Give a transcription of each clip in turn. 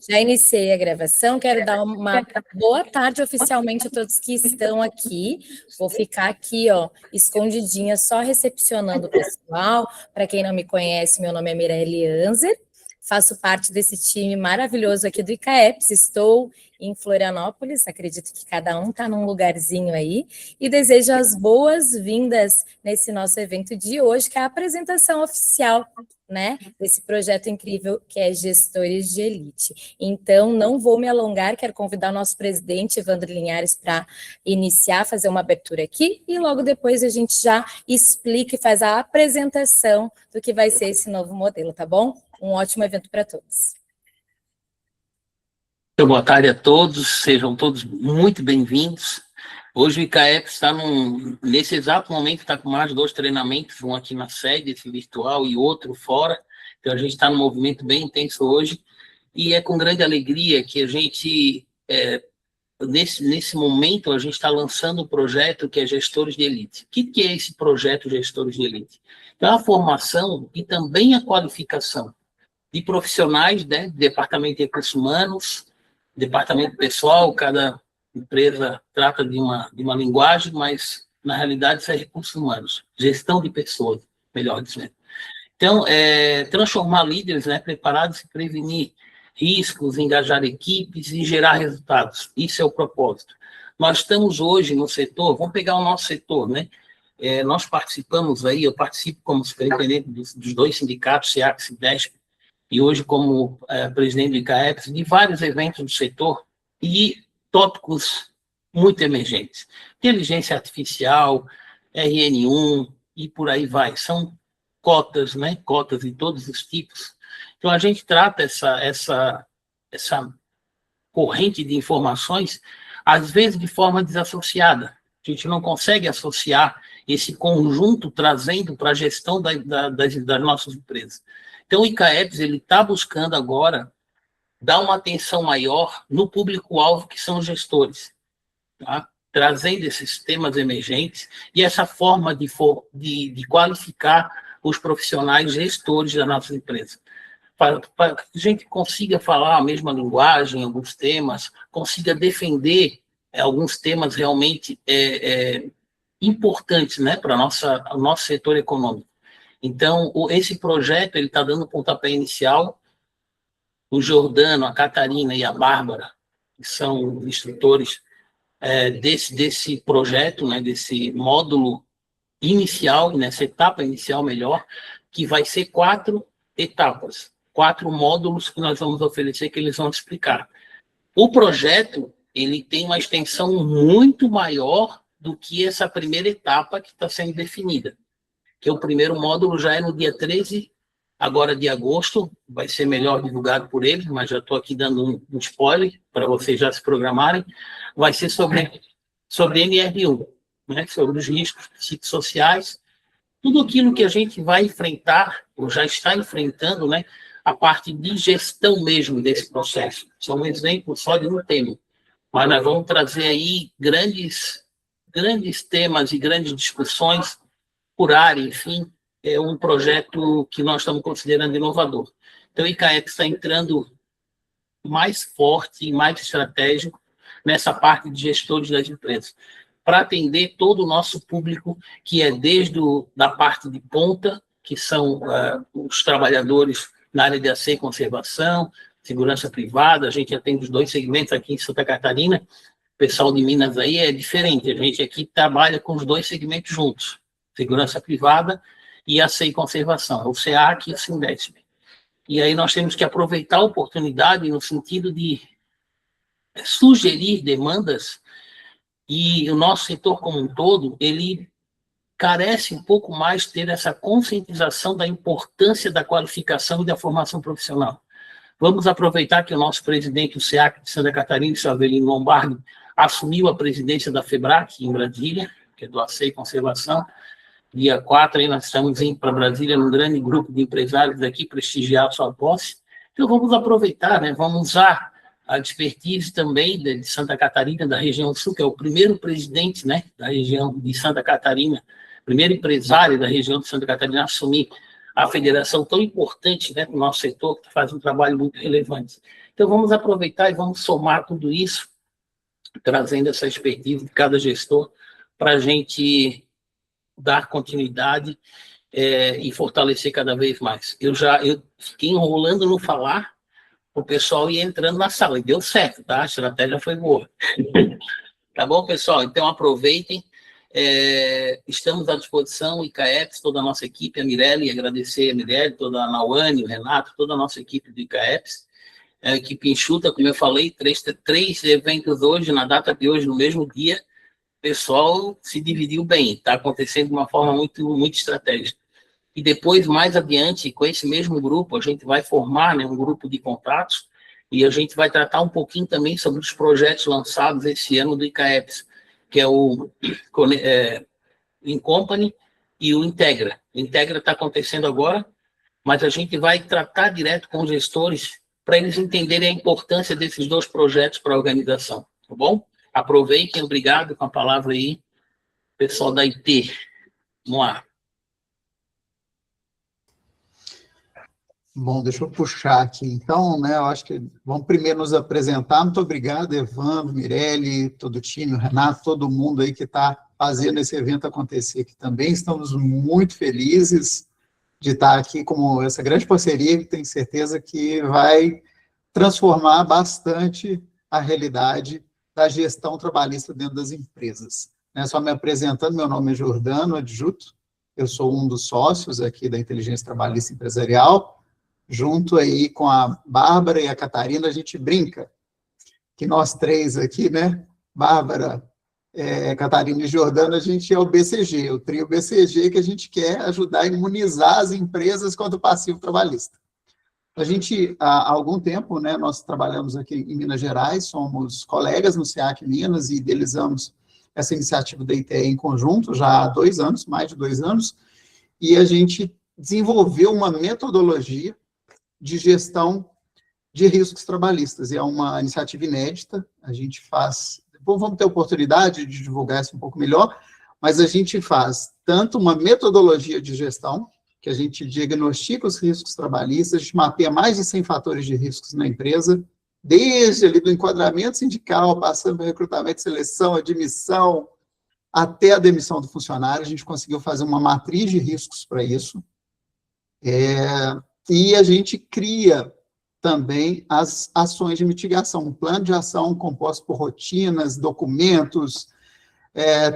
Já iniciei a gravação, quero dar uma boa tarde oficialmente a todos que estão aqui. Vou ficar aqui, ó, escondidinha, só recepcionando o pessoal. Para quem não me conhece, meu nome é Mirelle Anzer, faço parte desse time maravilhoso aqui do ICAEPS, estou em Florianópolis, acredito que cada um está num lugarzinho aí, e desejo as boas-vindas nesse nosso evento de hoje, que é a apresentação oficial, né, desse projeto incrível que é Gestores de Elite. Então, não vou me alongar, quero convidar o nosso presidente, Evandro Linhares, para iniciar, fazer uma abertura aqui, e logo depois a gente já explica e faz a apresentação do que vai ser esse novo modelo, tá bom? Um ótimo evento para todos. Boa tarde a todos, sejam todos muito bem-vindos. Hoje o ICAEPS está nesse exato momento, está com mais de 2 treinamentos, um aqui na sede, esse virtual, e outro fora. Então a gente está num movimento bem intenso hoje, e é com grande alegria que a gente, nesse momento, a gente está lançando um projeto que é Gestores de Elite. O que é esse projeto Gestores de Elite? Então, a formação e também a qualificação de profissionais, né, departamento de recursos humanos, departamento pessoal, cada empresa trata de uma linguagem, mas na realidade isso é recursos humanos, gestão de pessoas, melhor dizendo. Então, transformar líderes, né, preparados para prevenir riscos, engajar equipes e gerar resultados. Isso é o propósito. Nós estamos hoje no setor, vamos pegar o nosso setor, né? Nós participamos aí, eu participo como superintendente dos 2 sindicatos, SEAC e SIDESP, e hoje como presidente do ICAEPS, de vários eventos do setor e tópicos muito emergentes. Inteligência artificial, RN1 e por aí vai. São cotas, né? Cotas de todos os tipos. Então, a gente trata essa corrente de informações, às vezes de forma desassociada. A gente não consegue associar esse conjunto trazendo para a gestão das nossas empresas. Então, o ICAEPS está buscando agora dar uma atenção maior no público-alvo, que são os gestores, tá? Trazendo esses temas emergentes e essa forma de qualificar os profissionais gestores das nossas empresas. Para que a gente consiga falar a mesma linguagem, alguns temas, consiga defender alguns temas realmente importantes, né, para o nosso setor econômico. Então, esse projeto está dando pontapé inicial. O Jordano, a Catarina e a Bárbara, que são instrutores desse projeto, né, desse módulo inicial, nessa etapa inicial melhor, que vai ser 4 etapas, 4 módulos que nós vamos oferecer, que eles vão explicar. O projeto ele tem uma extensão muito maior do que essa primeira etapa que está sendo definida, que o primeiro módulo já é no dia 13, agora de agosto, vai ser melhor divulgado por eles, mas já estou aqui dando um spoiler para vocês já se programarem, vai ser sobre NR1, né, sobre os riscos psicossociais, tudo aquilo que a gente vai enfrentar, ou já está enfrentando, né, a parte de gestão mesmo desse processo. Só um exemplo só de um tema, mas nós vamos trazer aí grandes temas e grandes discussões por área, enfim, é um projeto que nós estamos considerando inovador. Então, o ICAEPS está entrando mais forte e mais estratégico nessa parte de gestores das empresas, para atender todo o nosso público, que é desde da parte de ponta, que são os trabalhadores na área de AC e conservação, segurança privada. A gente atende os 2 segmentos aqui em Santa Catarina. O pessoal de Minas aí é diferente, a gente aqui trabalha com os 2 segmentos juntos, segurança privada e AC e conservação, o SEAC e o SINDESP. E aí nós temos que aproveitar a oportunidade no sentido de sugerir demandas, e o nosso setor como um todo, ele carece um pouco mais de ter essa conscientização da importância da qualificação e da formação profissional. Vamos aproveitar que o nosso presidente, o SEAC de Santa Catarina, o Avelino Lombardi, assumiu a presidência da FEBRAC em Brasília, que é do AC e Conservação. Dia 4, aí nós estamos indo para Brasília, num grande grupo de empresários aqui, prestigiar a sua posse. Então, vamos aproveitar, né? Vamos usar a expertise também de Santa Catarina, da região sul, que é o primeiro presidente, né, da região de Santa Catarina, primeiro empresário da região de Santa Catarina a assumir a federação tão importante, né, para o nosso setor, que faz um trabalho muito relevante. Então, vamos aproveitar e vamos somar tudo isso, trazendo essa expertise de cada gestor para a gente dar continuidade e fortalecer cada vez mais. Eu fiquei enrolando no falar, o pessoal ia entrando na sala, e deu certo, tá? A estratégia foi boa. Tá bom, pessoal? Então, aproveitem. Estamos à disposição, o ICAEPS, toda a nossa equipe, a Mirelle, agradecer a Mirelle, toda a Nauane, o Renato, toda a nossa equipe do ICAEPS. A equipe enxuta, como eu falei, três eventos hoje, na data de hoje, no mesmo dia. O pessoal se dividiu bem, está acontecendo de uma forma muito, muito estratégica. E depois, mais adiante, com esse mesmo grupo, a gente vai formar, né, um grupo de contatos e a gente vai tratar um pouquinho também sobre os projetos lançados esse ano do ICAEPS, que é o Incompany e o Integra. O Integra está acontecendo agora, mas a gente vai tratar direto com os gestores para eles entenderem a importância desses dois projetos para a organização, tá bom? Aproveitem, obrigado, com a palavra aí, pessoal da IT. Vamos lá. Bom, deixa eu puxar aqui. Então, né, eu acho que vamos primeiro nos apresentar. Muito obrigado, Evandro, Mirelle, todo o time, o Renato, todo mundo aí que está fazendo esse evento acontecer aqui também. Estamos muito felizes de estar aqui com essa grande parceria, que tenho certeza que vai transformar bastante a realidade da gestão trabalhista dentro das empresas. Só me apresentando, meu nome é Jordano Adjuto, eu sou um dos sócios aqui da Inteligência Trabalhista Empresarial. Junto aí com a Bárbara e a Catarina, a gente brinca que nós três aqui, né, Bárbara, Catarina e Jordano, a gente é o BCG, o trio BCG, que a gente quer ajudar a imunizar as empresas contra o passivo trabalhista. A gente, há algum tempo, né, nós trabalhamos aqui em Minas Gerais, somos colegas no SEAC Minas e idealizamos essa iniciativa da ITE em conjunto, já há 2 anos, mais de 2 anos, e a gente desenvolveu uma metodologia de gestão de riscos trabalhistas. E é uma iniciativa inédita, a gente faz... Depois vamos ter oportunidade de divulgar isso um pouco melhor, mas a gente faz tanto uma metodologia de gestão, que a gente diagnostica os riscos trabalhistas, a gente mapeia mais de 100 fatores de riscos na empresa, desde ali do enquadramento sindical, passando pelo recrutamento, seleção, admissão, até a demissão do funcionário. A gente conseguiu fazer uma matriz de riscos para isso. E a gente cria também as ações de mitigação, um plano de ação composto por rotinas, documentos,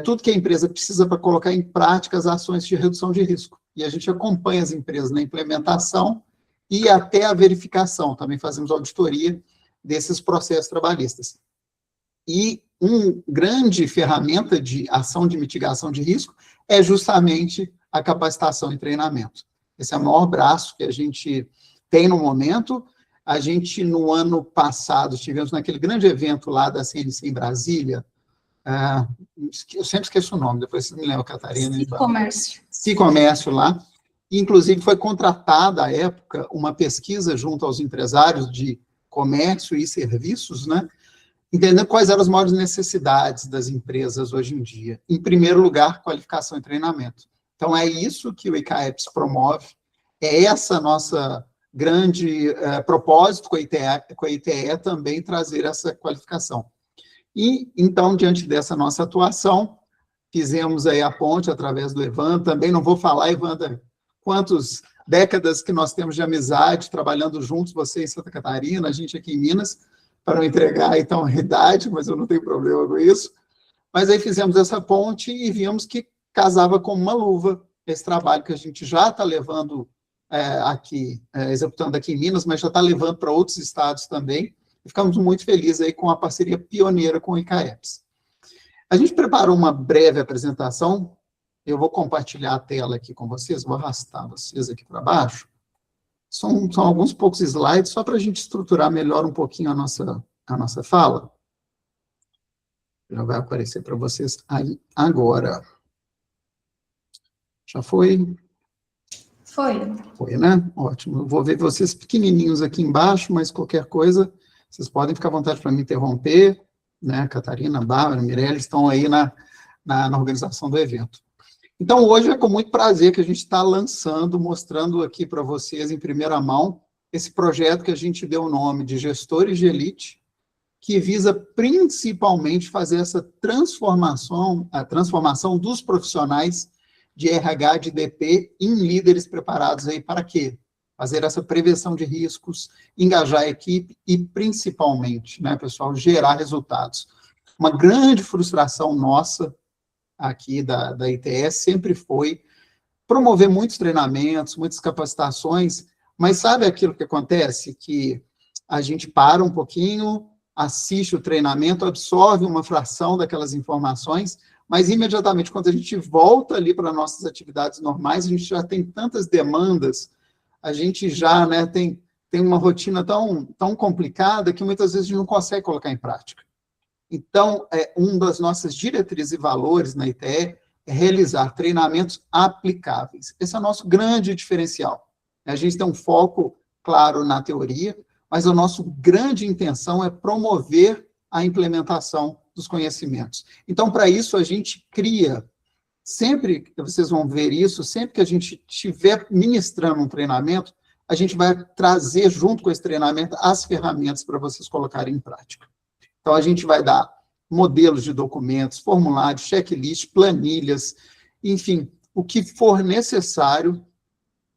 tudo que a empresa precisa para colocar em prática as ações de redução de risco. E a gente acompanha as empresas na implementação e até a verificação, também fazemos auditoria desses processos trabalhistas. E uma grande ferramenta de ação de mitigação de risco é justamente a capacitação e treinamento. Esse é o maior braço que a gente tem no momento. A gente, no ano passado, estivemos naquele grande evento lá da CNC em Brasília. Eu sempre esqueço o nome, depois você me lembra, Catarina. Cicomércio. Cicomércio lá. Inclusive, foi contratada, à época, uma pesquisa junto aos empresários de comércio e serviços, né? Entendendo quais eram as maiores necessidades das empresas hoje em dia. Em primeiro lugar, qualificação e treinamento. Então, é isso que o ICAEPS promove, é essa nossa grande propósito com a ITE também trazer essa qualificação. E, então, diante dessa nossa atuação, fizemos aí a ponte através do Evandro, também não vou falar, Evandro, quantas décadas que nós temos de amizade, trabalhando juntos, você em Santa Catarina, a gente aqui em Minas, para não entregar, então, a idade, mas eu não tenho problema com isso. Mas aí fizemos essa ponte e vimos que casava como uma luva esse trabalho que a gente já está levando aqui, executando aqui em Minas, mas já está levando para outros estados também, e ficamos muito felizes aí com a parceria pioneira com o ICAEPS. A gente preparou uma breve apresentação, eu vou compartilhar a tela aqui com vocês, vou arrastar vocês aqui para baixo. São alguns poucos slides, só para a gente estruturar melhor um pouquinho a nossa fala. Já vai aparecer para vocês aí agora. Já foi? Foi. Foi, né? Ótimo. Eu vou ver vocês pequenininhos aqui embaixo, mas qualquer coisa, vocês podem ficar à vontade para me interromper, né? Catarina, Bárbara, Mirelle estão aí na organização do evento. Então, hoje é com muito prazer que a gente está lançando, mostrando aqui para vocês em primeira mão esse projeto que a gente deu o nome de Gestores de Elite, que visa principalmente fazer essa transformação, a transformação dos profissionais de RH, de DP, em líderes preparados aí para quê? Fazer essa prevenção de riscos, engajar a equipe e, principalmente, né, pessoal, gerar resultados. Uma grande frustração nossa aqui da ITS sempre foi promover muitos treinamentos, muitas capacitações, mas sabe aquilo que acontece? Que a gente para um pouquinho, assiste o treinamento, absorve uma fração daquelas informações, mas imediatamente, quando a gente volta ali para nossas atividades normais, a gente já tem tantas demandas, a gente já, né, tem uma rotina tão complicada que muitas vezes a gente não consegue colocar em prática. Então, uma das nossas diretrizes e valores na ITE é realizar treinamentos aplicáveis. Esse é o nosso grande diferencial. A gente tem um foco, claro, na teoria, mas a nossa grande intenção é promover a implementação dos conhecimentos. Então, para isso, a gente cria, sempre que vocês vão ver isso, sempre que a gente estiver ministrando um treinamento, a gente vai trazer, junto com esse treinamento, as ferramentas para vocês colocarem em prática. Então, a gente vai dar modelos de documentos, formulários, checklist, planilhas, enfim, o que for necessário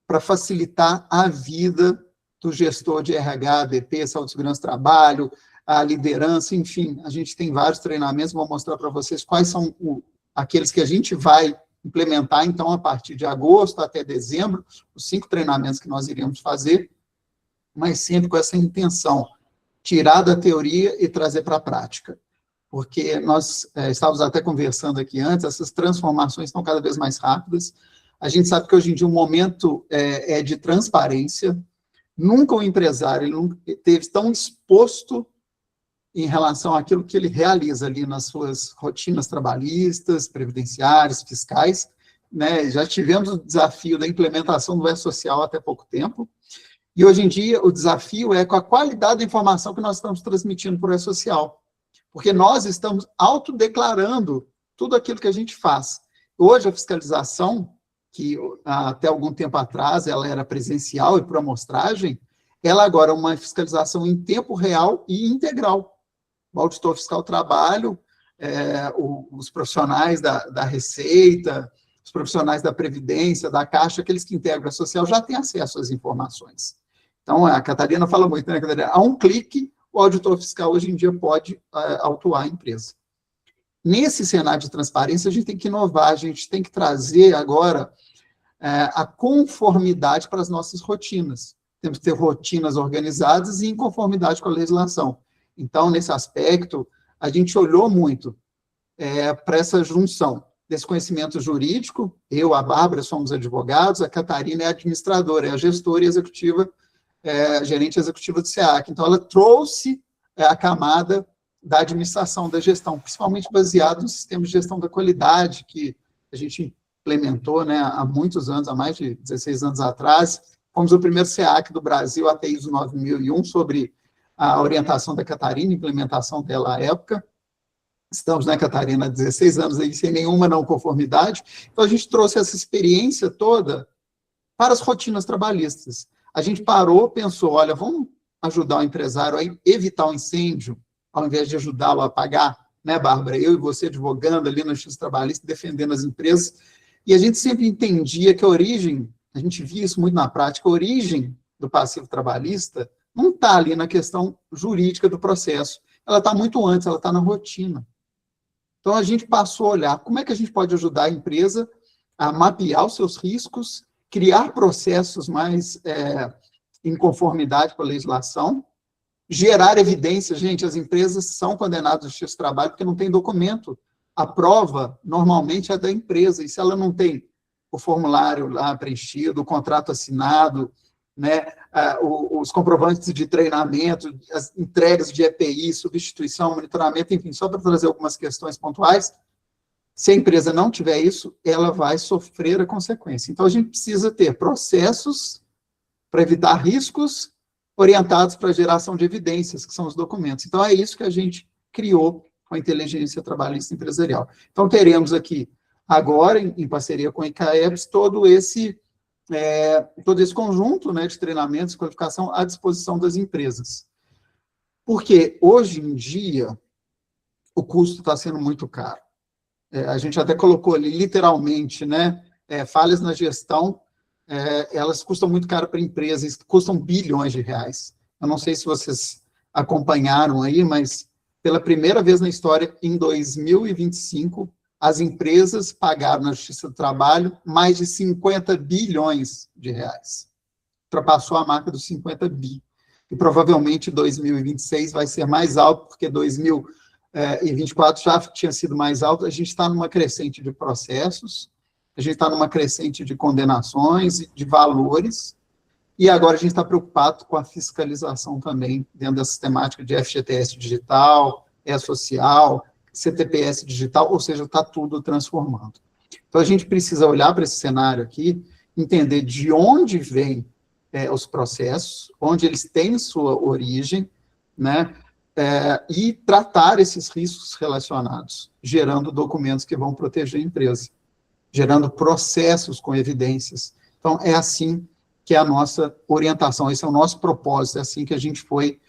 para facilitar a vida do gestor de RH, BP, saúde, segurança, trabalho, a liderança, enfim, a gente tem vários treinamentos, vou mostrar para vocês quais são aqueles que a gente vai implementar, então, a partir de agosto até dezembro, os 5 treinamentos que nós iremos fazer, mas sempre com essa intenção, tirar da teoria e trazer para a prática. Porque nós estávamos até conversando aqui antes, essas transformações estão cada vez mais rápidas, a gente sabe que hoje em dia o momento é de transparência, nunca o empresário nunca esteve tão exposto em relação àquilo que ele realiza ali nas suas rotinas trabalhistas, previdenciárias, fiscais, né? Já tivemos o desafio da implementação do E-Social até pouco tempo, e hoje em dia o desafio é com a qualidade da informação que nós estamos transmitindo por E-Social, porque nós estamos autodeclarando tudo aquilo que a gente faz. Hoje a fiscalização, que até algum tempo atrás ela era presencial e por amostragem, ela agora é uma fiscalização em tempo real e integral. O auditor fiscal trabalho, os profissionais da Receita, os profissionais da Previdência, da Caixa, aqueles que integram a social, já têm acesso às informações. Então, a Catarina fala muito, né, Catarina? A um clique, o auditor fiscal hoje em dia pode autuar a empresa. Nesse cenário de transparência, a gente tem que inovar, a gente tem que trazer agora a conformidade para as nossas rotinas. Temos que ter rotinas organizadas e em conformidade com a legislação. Então, nesse aspecto, a gente olhou muito para essa junção desse conhecimento jurídico. Eu, a Bárbara, somos advogados, a Catarina é administradora, é a gestora e executiva, gerente executiva do SEAC. Então, ela trouxe a camada da administração, da gestão, principalmente baseado no sistema de gestão da qualidade, que a gente implementou, né, há muitos anos, há mais de 16 anos atrás. Fomos o primeiro SEAC do Brasil, até ISO 9001, sobre a orientação da Catarina, implementação dela à época. Estamos, né, Catarina, há 16 anos aí, sem nenhuma não conformidade. Então, a gente trouxe essa experiência toda para as rotinas trabalhistas. A gente parou, pensou, olha, vamos ajudar o empresário a evitar o incêndio, ao invés de ajudá-lo a apagar, né, Bárbara? Eu e você advogando ali na justiça trabalhista, defendendo as empresas, e a gente sempre entendia que a origem, a gente via isso muito na prática, a origem do passivo trabalhista não está ali na questão jurídica do processo, ela está muito antes, ela está na rotina. Então, a gente passou a olhar como é que a gente pode ajudar a empresa a mapear os seus riscos, criar processos mais em conformidade com a legislação, gerar evidência. Gente, as empresas são condenadas à justiça do trabalho porque não tem documento. A prova, normalmente, é da empresa, e se ela não tem o formulário lá preenchido, o contrato assinado, né, os comprovantes de treinamento, as entregas de EPI, substituição, monitoramento, enfim, só para trazer algumas questões pontuais, se a empresa não tiver isso, ela vai sofrer a consequência. Então, a gente precisa ter processos para evitar riscos orientados para a geração de evidências, que são os documentos. Então, é isso que a gente criou com a inteligência trabalhista empresarial. Então, teremos aqui, agora, em parceria com a ICAEPS, todo esse todo esse conjunto, né, de treinamentos e qualificação à disposição das empresas. Porque, hoje em dia, o custo está sendo muito caro. A gente até colocou ali, literalmente, né, falhas na gestão, elas custam muito caro para empresas, custam bilhões de reais. Eu não sei se vocês acompanharam aí, mas pela primeira vez na história, em 2025, as empresas pagaram na Justiça do Trabalho mais de 50 bilhões de reais. Ultrapassou a marca dos 50 bi. E provavelmente 2026 vai ser mais alto, porque 2024 já tinha sido mais alto. A gente está numa crescente de processos, a gente está numa crescente de condenações, de valores, e agora a gente está preocupado com a fiscalização também, dentro da sistemática de FGTS digital, E-Social, CTPS digital, ou seja, está tudo transformando. Então, a gente precisa olhar para esse cenário aqui, entender de onde vêm os processos, onde eles têm sua origem, né, e tratar esses riscos relacionados, gerando documentos que vão proteger a empresa, gerando processos com evidências. Então, é assim que é a nossa orientação, esse é o nosso propósito, é assim que a gente foi,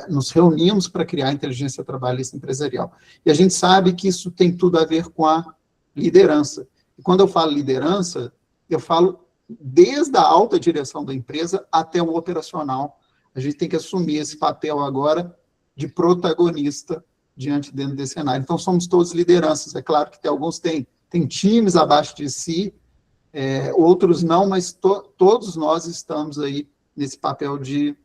nos reunimos para criar a inteligência trabalhista empresarial. E a gente sabe que isso tem tudo a ver com a liderança. E quando eu falo liderança, eu falo desde a alta direção da empresa até o operacional. A gente tem que assumir esse papel agora de protagonista dentro desse cenário. Então, somos todos lideranças. É claro que alguns têm times abaixo de si, outros não, mas todos nós estamos aí nesse papel de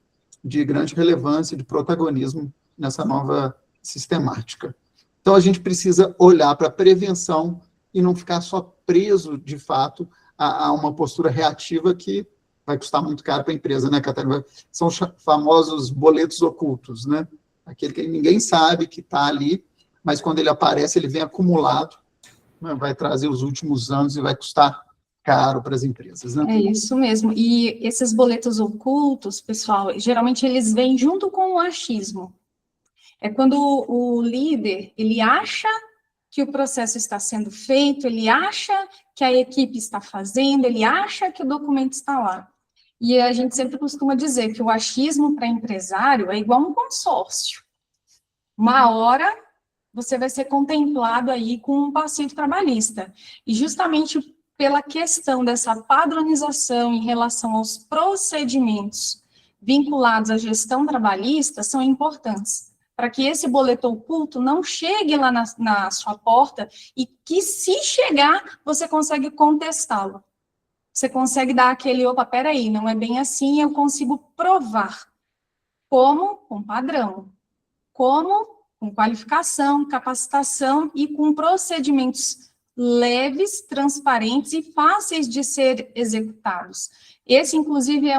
grande relevância, de protagonismo nessa nova sistemática. Então, a gente precisa olhar para a prevenção e não ficar só preso, de fato, a uma postura reativa que vai custar muito caro para a empresa, né, Catarina? São os famosos boletos ocultos, né? Aquele que ninguém sabe que está ali, mas quando ele aparece, ele vem acumulado, né? Vai trazer os últimos anos e vai custar caro para as empresas, né? É isso mesmo. E esses boletos ocultos, pessoal, geralmente eles vêm junto com o achismo. É quando o líder, ele acha que o processo está sendo feito, ele acha que a equipe está fazendo, ele acha que o documento está lá. E a gente sempre costuma dizer que o achismo para empresário é igual um consórcio. Uma hora você vai ser contemplado aí com um passivo trabalhista. E justamente pela questão dessa padronização em relação aos procedimentos vinculados à gestão trabalhista são importantes, para que esse boleto oculto não chegue lá na sua porta e que, se chegar, você consegue contestá-lo. Você consegue dar aquele, opa, peraí, não é bem assim, eu consigo provar. Como? Com padrão. Como? Com qualificação, capacitação e com procedimentos leves, transparentes e fáceis de ser executados. Esse, inclusive, é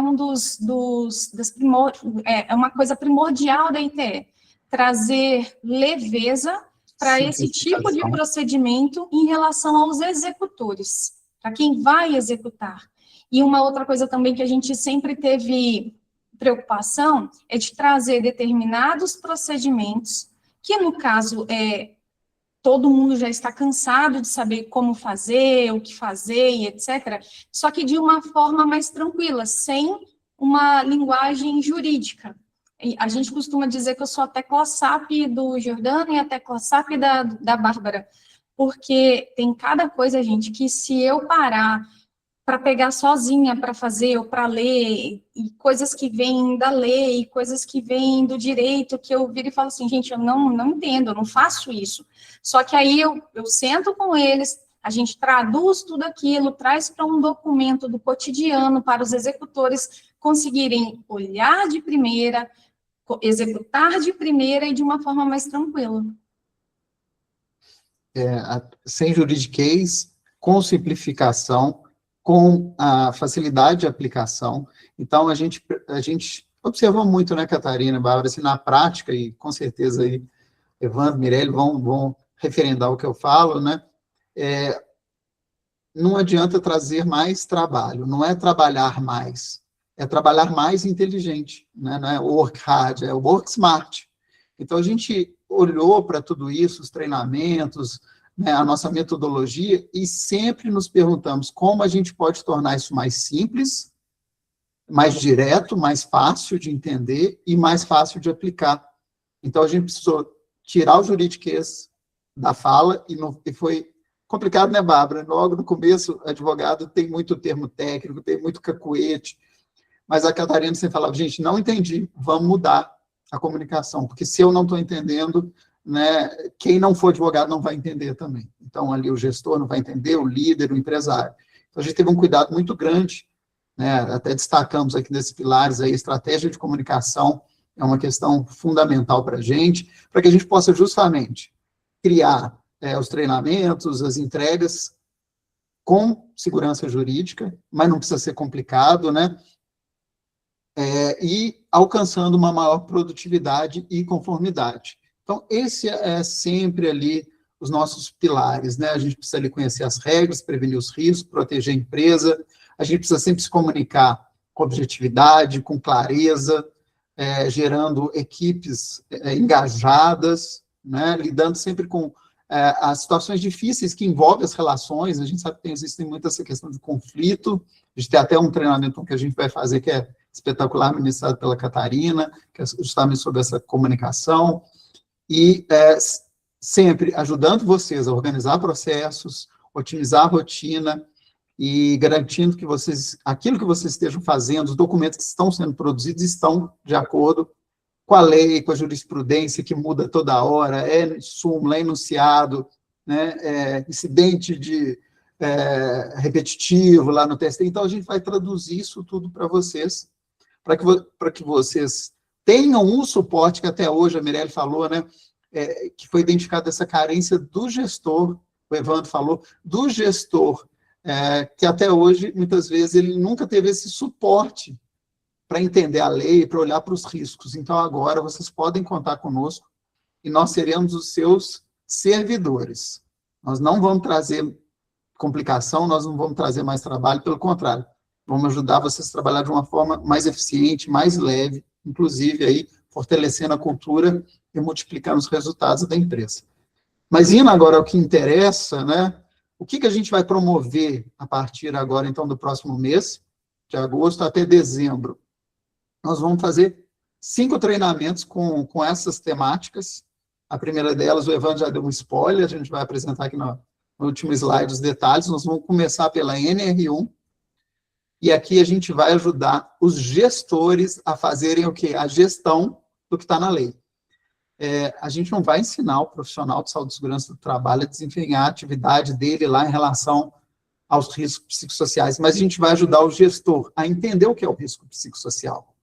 é uma coisa primordial da ITE, trazer leveza para esse tipo de procedimento em relação aos executores, para quem vai executar. E uma outra coisa também que a gente sempre teve preocupação é de trazer determinados procedimentos, que no caso todo mundo já está cansado de saber como fazer, o que fazer e etc., só que de uma forma mais tranquila, sem uma linguagem jurídica. A gente costuma dizer que eu sou a tecla SAP do Jordano e a tecla SAP da Bárbara, porque tem cada coisa, gente, que se eu parar para pegar sozinha para fazer ou para ler, e coisas que vêm da lei, coisas que vêm do direito, que eu viro e falo assim, gente, eu não entendo, eu não faço isso. Só que aí eu sento com eles, a gente traduz tudo aquilo, traz para um documento do cotidiano para os executores conseguirem olhar de primeira, executar de primeira e de uma forma mais tranquila. Sem juridiquês, com simplificação, com a facilidade de aplicação. Então, a gente observa muito, né, Catarina, Bárbara, assim, na prática, e com certeza aí, Evandro, Mirelle vão referendar o que eu falo, né? Não adianta trazer mais trabalho, não é trabalhar mais, é trabalhar mais inteligente, né? Não é work hard, é work smart. Então, a gente olhou para tudo isso, os treinamentos, né, a nossa metodologia e sempre nos perguntamos como a gente pode tornar isso mais simples, mais direto, mais fácil de entender e mais fácil de aplicar. Então, a gente precisou tirar o juridiquês da fala e foi complicado, né, Bárbara? Logo no começo, advogado tem muito termo técnico, tem muito cacuete, mas a Catarina sempre falava, gente, não entendi, vamos mudar a comunicação, porque se eu não estou entendendo, né, quem não for advogado não vai entender também. Então, ali o gestor não vai entender, o líder, o empresário. Então, a gente teve um cuidado muito grande, né, até destacamos aqui nesses pilares, aí, estratégia de comunicação é uma questão fundamental para que a gente possa justamente criar os treinamentos, as entregas com segurança jurídica, mas não precisa ser complicado, né? E alcançando uma maior produtividade e conformidade. Então, esse é sempre ali os nossos pilares, né? A gente precisa ali conhecer as regras, prevenir os riscos, proteger a empresa, a gente precisa sempre se comunicar com objetividade, com clareza, gerando equipes engajadas, né? Lidando sempre com as situações difíceis que envolvem as relações. A gente sabe que existe muito essa questão de conflito, a gente tem até um treinamento que a gente vai fazer que é espetacular, ministrado pela Catarina, que é justamente sobre essa comunicação, e sempre ajudando vocês a organizar processos, otimizar a rotina, e garantindo que aquilo que vocês estejam fazendo, os documentos que estão sendo produzidos estão de acordo com a lei, com a jurisprudência que muda toda hora, súmula, enunciado, né, incidente repetitivo lá no TST. Então, a gente vai traduzir isso tudo para vocês, para que vocês tenham um suporte que até hoje, a Mirelle falou, né, que foi identificada essa carência do gestor, o Evandro falou, do gestor, que até hoje, muitas vezes, ele nunca teve esse suporte para entender a lei, para olhar para os riscos. Então, agora, vocês podem contar conosco e nós seremos os seus servidores. Nós não vamos trazer complicação, nós não vamos trazer mais trabalho, pelo contrário, vamos ajudar vocês a trabalhar de uma forma mais eficiente, mais leve, inclusive aí fortalecendo a cultura e multiplicando os resultados da empresa. Mas indo agora ao que interessa, né? O que a gente vai promover a partir agora, então, do próximo mês, de agosto até dezembro? Nós vamos fazer 5 treinamentos com essas temáticas. A primeira delas, o Evandro já deu um spoiler, a gente vai apresentar aqui no último slide os detalhes. Nós vamos começar pela NR1, e aqui a gente vai ajudar os gestores a fazerem o quê? A gestão do que está na lei. A gente não vai ensinar o profissional de saúde e segurança do trabalho a desempenhar a atividade dele lá em relação aos riscos psicossociais, mas a gente vai ajudar o gestor a entender o que é o risco psicossocial.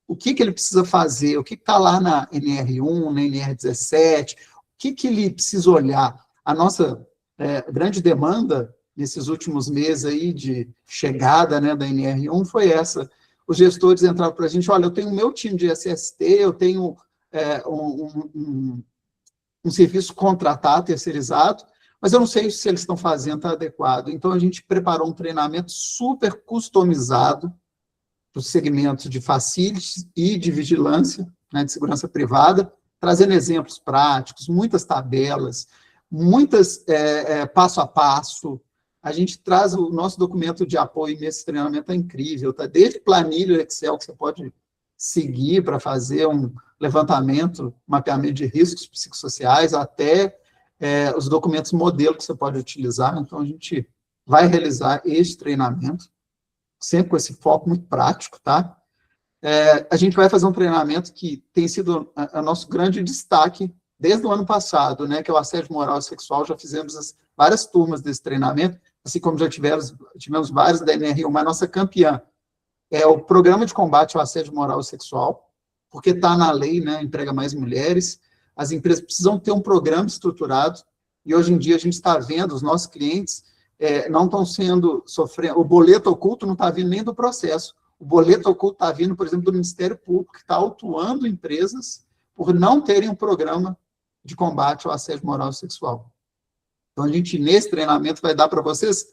O que ele precisa fazer, o que está lá na NR1, na NR17, o que ele precisa olhar. A nossa grande demanda nesses últimos meses aí de chegada, né, da NR1 foi essa. Os gestores entraram para a gente, olha, eu tenho o meu time de SST, eu tenho um serviço contratado, terceirizado, mas eu não sei se eles estão fazendo está adequado. Então, a gente preparou um treinamento super customizado para os segmentos de facilities e de vigilância, né, de segurança privada, trazendo exemplos práticos, muitas tabelas, muitas passo a passo. A gente traz o nosso documento de apoio nesse treinamento, é incrível, tá? Desde planilha Excel que você pode seguir para fazer um levantamento, mapeamento de riscos psicossociais, até os documentos modelo que você pode utilizar. Então, a gente vai realizar este treinamento, sempre com esse foco muito prático, tá? A gente vai fazer um treinamento que tem sido o nosso grande destaque desde o ano passado, né, que é o assédio moral e sexual. Já fizemos várias turmas desse treinamento, assim como já tivemos vários da NR1, mas a nossa campeã é o Programa de Combate ao Assédio Moral e Sexual, porque está na lei, né, emprega mais mulheres. As empresas precisam ter um programa estruturado, e hoje em dia a gente está vendo, os nossos clientes não estão sofrendo, o boleto oculto não está vindo nem do processo, o boleto oculto está vindo, por exemplo, do Ministério Público, que está autuando empresas por não terem um programa de combate ao assédio moral e sexual. Então, a gente, nesse treinamento, vai dar para vocês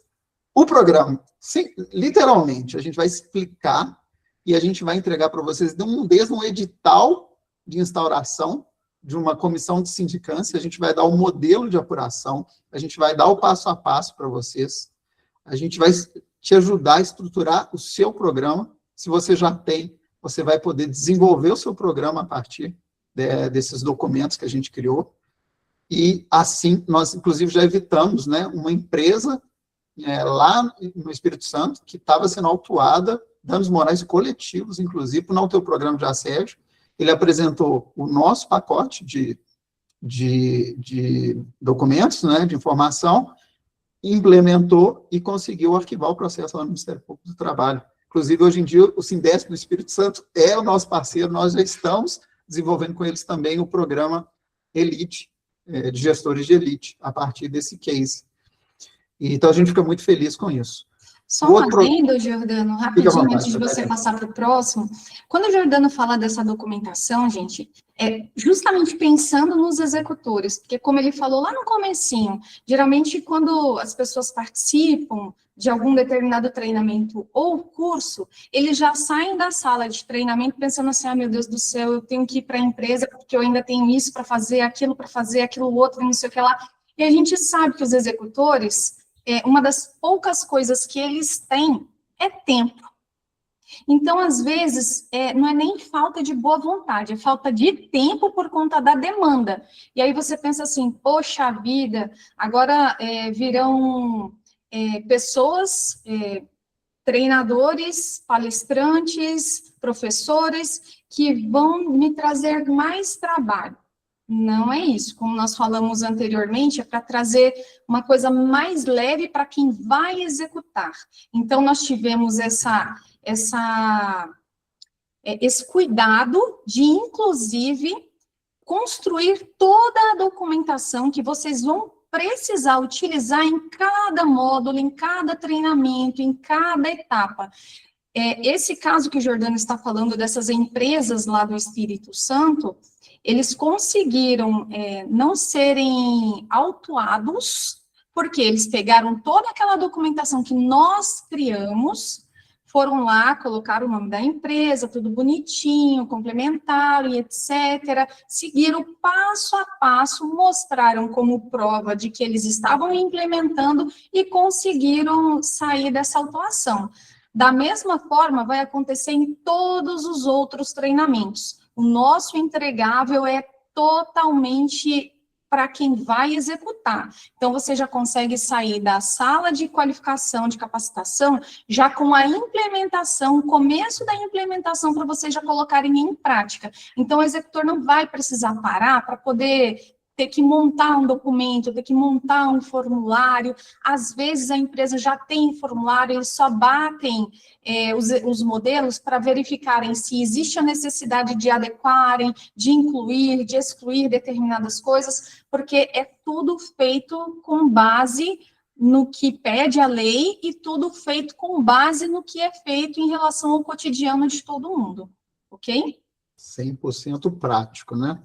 o programa. Sim, literalmente, a gente vai explicar e a gente vai entregar para vocês desde um edital de instauração de uma comissão de sindicância, a gente vai dar o modelo de apuração, a gente vai dar o passo a passo para vocês, a gente vai te ajudar a estruturar o seu programa. Se você já tem, você vai poder desenvolver o seu programa a partir desses documentos que a gente criou. E, assim, nós, inclusive, já evitamos, né, uma empresa lá no Espírito Santo que estava sendo autuada, danos morais coletivos, inclusive, por não ter o programa de assédio. Ele apresentou o nosso pacote de documentos, né, de informação, implementou e conseguiu arquivar o processo lá no Ministério Público do Trabalho. Inclusive, hoje em dia, o Sindesp do Espírito Santo é o nosso parceiro, nós já estamos desenvolvendo com eles também o programa Elite, de gestores de elite, a partir desse case. Então, a gente fica muito feliz com isso. Só um adendo, Giordano, rapidinho, antes de você passar para o próximo. Quando o Giordano fala dessa documentação, gente, é justamente pensando nos executores, porque como ele falou lá no comecinho, geralmente quando as pessoas participam de algum determinado treinamento ou curso, eles já saem da sala de treinamento pensando assim, meu Deus do céu, eu tenho que ir para a empresa porque eu ainda tenho isso para fazer, aquilo outro, não sei o que lá. E a gente sabe que os executores, uma das poucas coisas que eles têm é tempo. Então, às vezes, não é nem falta de boa vontade, é falta de tempo por conta da demanda. E aí você pensa assim, poxa vida, agora virão pessoas, treinadores, palestrantes, professores, que vão me trazer mais trabalho. Não é isso, como nós falamos anteriormente, é para trazer uma coisa mais leve para quem vai executar. Então, nós tivemos esse cuidado de, inclusive, construir toda a documentação que vocês vão precisar utilizar em cada módulo, em cada treinamento, em cada etapa. Esse caso que o Giordano está falando, dessas empresas lá do Espírito Santo, eles conseguiram não serem autuados, porque eles pegaram toda aquela documentação que nós criamos, foram lá, colocaram o nome da empresa, tudo bonitinho, complementaram e etc. Seguiram passo a passo, mostraram como prova de que eles estavam implementando e conseguiram sair dessa autuação. Da mesma forma, vai acontecer em todos os outros treinamentos. O nosso entregável é totalmente para quem vai executar. Então, você já consegue sair da sala de qualificação, de capacitação, já com a implementação, o começo da implementação, para vocês já colocarem em prática. Então, o executor não vai precisar parar para poder ter que montar um documento, ter que montar um formulário. Às vezes, a empresa já tem formulário, eles só batem os modelos para verificarem se existe a necessidade de adequarem, de incluir, de excluir determinadas coisas, porque é tudo feito com base no que pede a lei e tudo feito com base no que é feito em relação ao cotidiano de todo mundo, ok? 100% prático, né?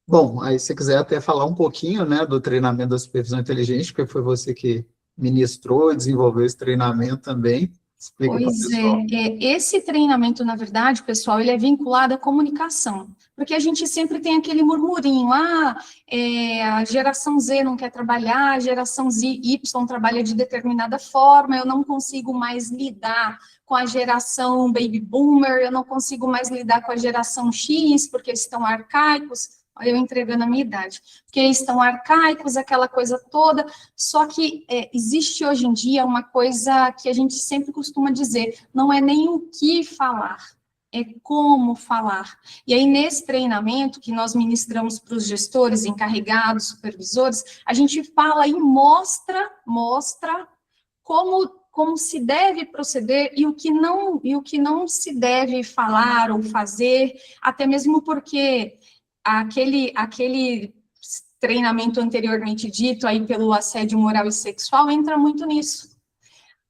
Bom, aí se você quiser até falar um pouquinho, né, do treinamento da supervisão inteligente, porque foi você que ministrou e desenvolveu esse treinamento também. Explica para o pessoal. Esse treinamento, na verdade, pessoal, ele é vinculado à comunicação, porque a gente sempre tem aquele murmurinho, a geração Z não quer trabalhar, a geração Y trabalha de determinada forma, eu não consigo mais lidar com a geração Baby Boomer, eu não consigo mais lidar com a geração X, porque eles estão arcaicos. Eu entregando a minha idade, porque eles estão arcaicos, aquela coisa toda, só que existe hoje em dia uma coisa que a gente sempre costuma dizer, não é nem o que falar, é como falar. E aí, nesse treinamento que nós ministramos para os gestores, encarregados, supervisores, a gente fala e mostra como se deve proceder e o que não se deve falar ou fazer, até mesmo porque aquele treinamento anteriormente dito aí pelo assédio moral e sexual entra muito nisso.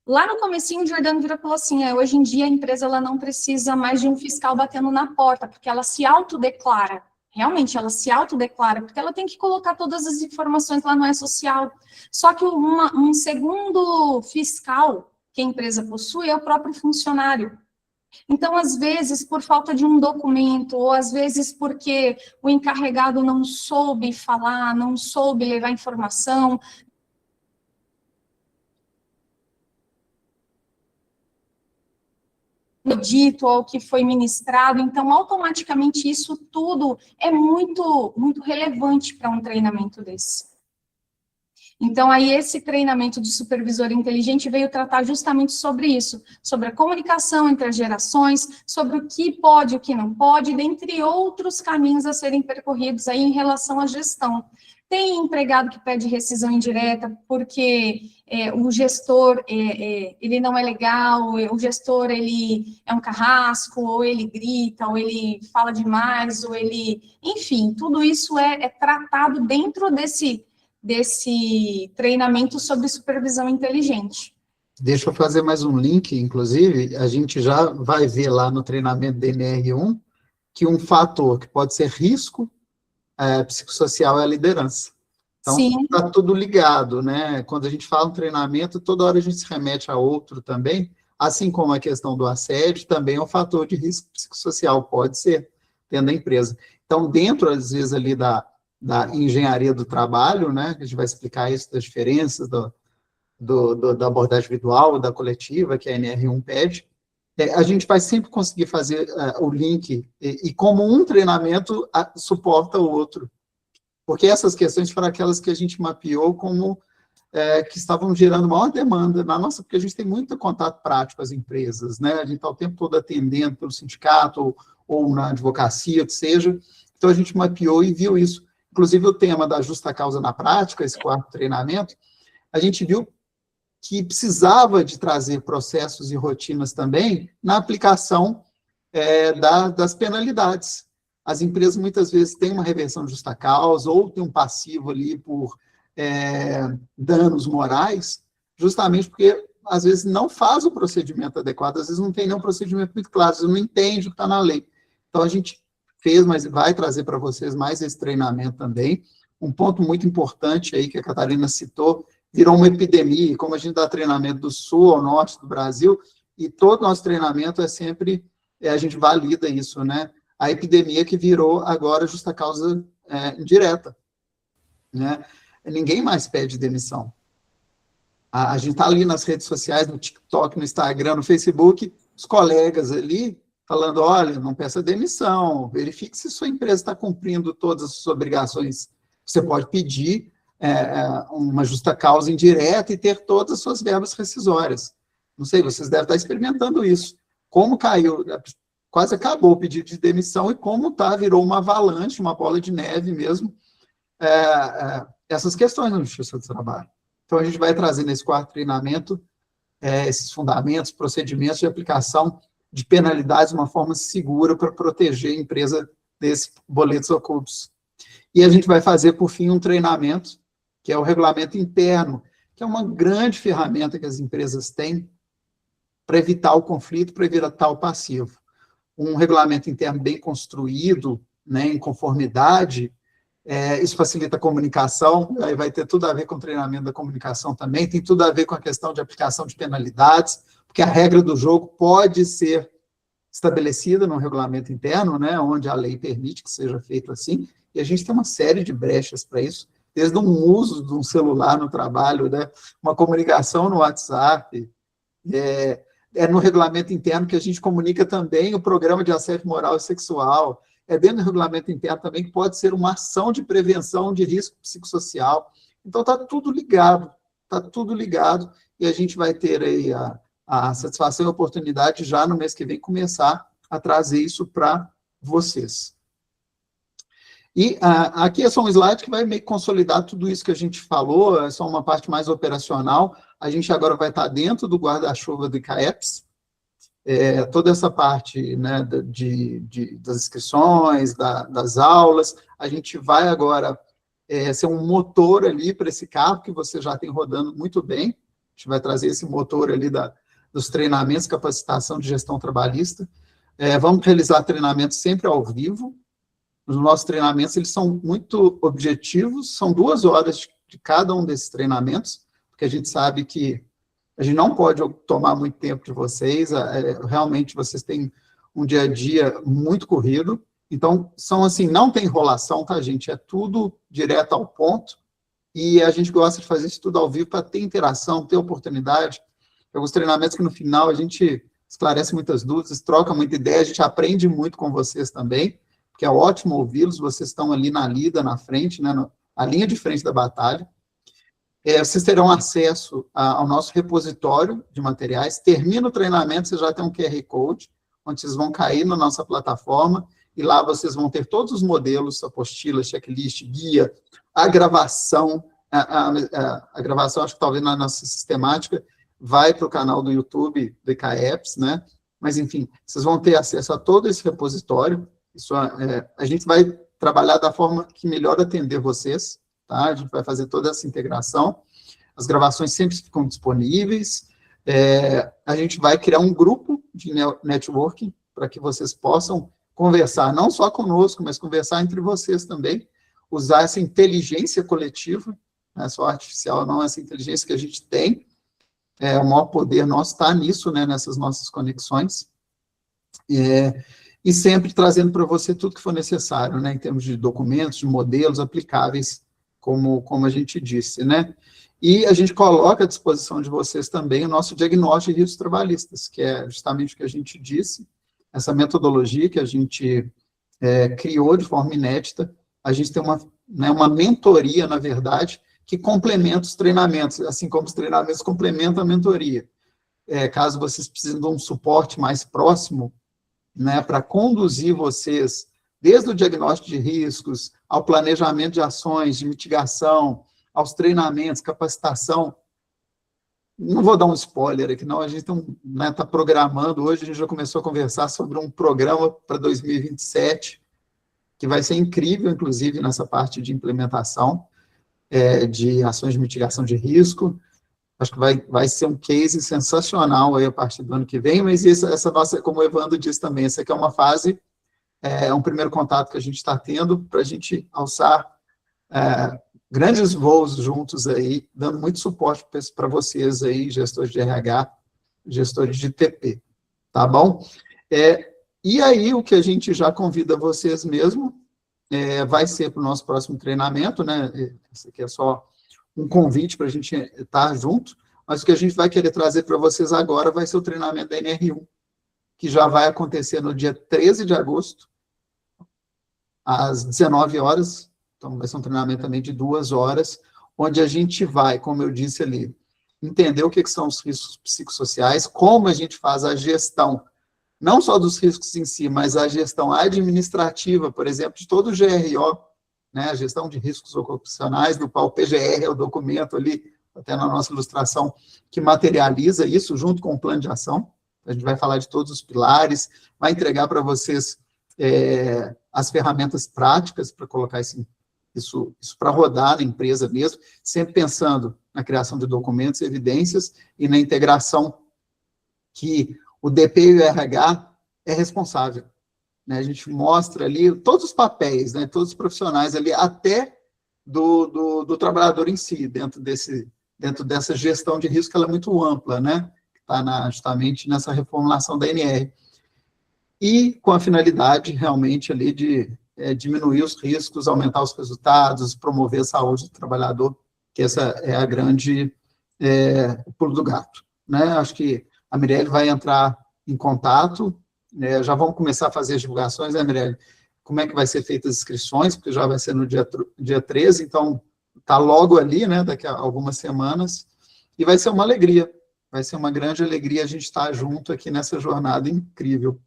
Lá no comecinho, o Giordano virou e falou assim, hoje em dia a empresa ela não precisa mais de um fiscal batendo na porta, porque ela se autodeclara. Realmente, ela se autodeclara, porque ela tem que colocar todas as informações lá no E-Social. Só que um segundo fiscal que a empresa possui é o próprio funcionário. Então, às vezes, por falta de um documento, ou às vezes porque o encarregado não soube falar, não soube levar informação, dito ao que foi ministrado, então, automaticamente, isso tudo é muito, muito relevante para um treinamento desse. Então, aí, esse treinamento de supervisor inteligente veio tratar justamente sobre isso, sobre a comunicação entre as gerações, sobre o que pode e o que não pode, dentre outros caminhos a serem percorridos aí em relação à gestão. Tem empregado que pede rescisão indireta porque o gestor, ele não é legal, o gestor, ele é um carrasco, ou ele grita, ou ele fala demais, ou ele... Enfim, tudo isso é tratado dentro desse treinamento sobre supervisão inteligente. Deixa eu fazer mais um link, inclusive, a gente já vai ver lá no treinamento DNR1 que um fator que pode ser risco psicossocial é a liderança. Então, está tudo ligado, né? Quando a gente fala em treinamento, toda hora a gente se remete a outro também, assim como a questão do assédio, também é um fator de risco psicossocial, pode ser, dentro da empresa. Então, dentro, às vezes, ali da engenharia do trabalho, né? A gente vai explicar isso, das diferenças da abordagem individual, da coletiva, que a NR1 pede, a gente vai sempre conseguir fazer o link, e como um treinamento suporta o outro. Porque essas questões foram aquelas que a gente mapeou como que estavam gerando maior demanda na nossa, porque a gente tem muito contato prático com as empresas, né? A gente está o tempo todo atendendo pelo sindicato ou na advocacia, que seja. Então, a gente mapeou e viu isso. Inclusive, o tema da justa causa na prática, esse quarto treinamento, a gente viu que precisava de trazer processos e rotinas também na aplicação das penalidades. As empresas, muitas vezes, têm uma reversão de justa causa ou tem um passivo ali por danos morais, justamente porque, às vezes, não faz o procedimento adequado, às vezes não tem nenhum procedimento muito claro, às vezes não entende o que está na lei. Então, a gente fez, mas vai trazer para vocês mais esse treinamento também. Um ponto muito importante aí que a Catarina citou, virou uma epidemia, como a gente dá treinamento do sul ao norte do Brasil, e todo nosso treinamento é sempre, a gente valida isso, né? A epidemia que virou agora justa causa indireta, né? Ninguém mais pede demissão. A gente está ali nas redes sociais, no TikTok, no Instagram, no Facebook, os colegas ali falando, olha, não peça demissão, verifique se sua empresa está cumprindo todas as suas obrigações. Você pode pedir uma justa causa indireta e ter todas as suas verbas rescisórias. Não sei, vocês devem estar experimentando isso. Como caiu, quase acabou o pedido de demissão e como virou uma avalanche, uma bola de neve mesmo, essas questões na Justiça do Trabalho. Então, a gente vai trazer nesse quarto treinamento esses fundamentos, procedimentos de aplicação de penalidades de uma forma segura para proteger a empresa desses boletos ocultos. E a gente vai fazer, por fim, um treinamento, que é o regulamento interno, que é uma grande ferramenta que as empresas têm para evitar o conflito, para evitar o passivo. Um regulamento interno bem construído, né, em conformidade, isso facilita a comunicação, aí vai ter tudo a ver com o treinamento da comunicação também, tem tudo a ver com a questão de aplicação de penalidades, porque a regra do jogo pode ser estabelecida no regulamento interno, né, onde a lei permite que seja feito assim, e a gente tem uma série de brechas para isso, desde um uso de um celular no trabalho, né, uma comunicação no WhatsApp, no regulamento interno que a gente comunica também o programa de assédio moral e sexual, dentro do regulamento interno também que pode ser uma ação de prevenção de risco psicossocial. Então, está tudo ligado, e a gente vai ter aí a satisfação e a oportunidade já no mês que vem começar a trazer isso para vocês. E aqui é só um slide que vai meio que consolidar tudo isso que a gente falou, é só uma parte mais operacional. A gente agora vai estar dentro do guarda-chuva do ICAEPS, toda essa parte, né, das inscrições, das aulas, a gente vai agora ser um motor ali para esse carro que você já tem rodando muito bem, a gente vai trazer esse motor ali dos treinamentos, capacitação de gestão trabalhista, vamos realizar treinamentos sempre ao vivo. Os nossos treinamentos, eles são muito objetivos, são 2 horas de cada um desses treinamentos, porque a gente sabe que A gente não pode tomar muito tempo de vocês, realmente vocês têm um dia a dia muito corrido, então, são assim, não tem enrolação, tá, gente? É tudo direto ao ponto, e a gente gosta de fazer isso tudo ao vivo para ter interação, ter oportunidade. Alguns treinamentos que no final a gente esclarece muitas dúvidas, troca muita ideia, a gente aprende muito com vocês também, porque é ótimo ouvi-los, vocês estão ali na lida, na frente, né, a linha de frente da batalha. Vocês terão acesso ao nosso repositório de materiais. Termina o treinamento, vocês já tem um QR Code, onde vocês vão cair na nossa plataforma, e lá vocês vão ter todos os modelos, apostila, checklist, guia, a gravação, a gravação, acho que talvez na nossa sistemática, vai para o canal do YouTube do ICAEPS, né? Mas, enfim, vocês vão ter acesso a todo esse repositório. Isso, a gente vai trabalhar da forma que melhor atender vocês, tá? A gente vai fazer toda essa integração. As gravações sempre ficam disponíveis. A gente vai criar um grupo de networking para que vocês possam conversar, não só conosco, mas conversar entre vocês também, usar essa inteligência coletiva, não é só artificial, não, essa inteligência que a gente tem, o maior poder nosso está nisso, né, nessas nossas conexões, e sempre trazendo para você tudo que for necessário, né, em termos de documentos, de modelos aplicáveis, como a gente disse, né, e a gente coloca à disposição de vocês também o nosso diagnóstico de riscos trabalhistas, que é justamente o que a gente disse, essa metodologia que a gente criou de forma inédita. A gente tem uma mentoria, na verdade, que complementa os treinamentos, assim como os treinamentos complementam a mentoria. Caso vocês precisem de um suporte mais próximo, né, para conduzir vocês, desde o diagnóstico de riscos, ao planejamento de ações, de mitigação, aos treinamentos, capacitação. Não vou dar um spoiler aqui, não, a gente está programando, hoje a gente já começou a conversar sobre um programa para 2027, que vai ser incrível, inclusive, nessa parte de implementação de ações de mitigação de risco. Acho que vai ser um case sensacional aí a partir do ano que vem, mas essa nossa, como o Evandro disse também, essa aqui é uma fase, um primeiro contato que a gente está tendo para a gente alçar grandes voos juntos aí, dando muito suporte para vocês aí, gestores de RH, gestores de TP, tá bom? E aí, o que a gente já convida vocês mesmo, vai ser para o nosso próximo treinamento, né? Esse aqui é só um convite para a gente estar junto, mas o que a gente vai querer trazer para vocês agora vai ser o treinamento da NR1, que já vai acontecer no dia 13 de agosto, às 19 horas, então vai ser um treinamento também de 2 horas, onde a gente vai, como eu disse ali, entender o que são os riscos psicossociais, como a gente faz a gestão, não só dos riscos em si, mas a gestão administrativa, por exemplo, de todo o GRO, né, a gestão de riscos ocupacionais, do qual o PGR é o documento ali, até na nossa ilustração, que materializa isso junto com o plano de ação. A gente vai falar de todos os pilares, vai entregar para vocês as ferramentas práticas para colocar isso para rodar na empresa mesmo, sempre pensando na criação de documentos, evidências e na integração que o DP e o RH é responsável. Né? A gente mostra ali todos os papéis, né? Todos os profissionais ali, até do trabalhador em si, dentro dessa gestão de risco, que ela é muito ampla, né? Que está justamente nessa reformulação da NR. E com a finalidade, realmente, ali de diminuir os riscos, aumentar os resultados, promover a saúde do trabalhador, que essa é a grande pulo do gato. Né? Acho que a Mirelle vai entrar em contato, já vamos começar a fazer as divulgações, né, Mirelle? Como é que vai ser feitas as inscrições, porque já vai ser no dia 13, então está logo ali, né, daqui a algumas semanas, e vai ser uma alegria, vai ser uma grande alegria a gente estar junto aqui nessa jornada incrível.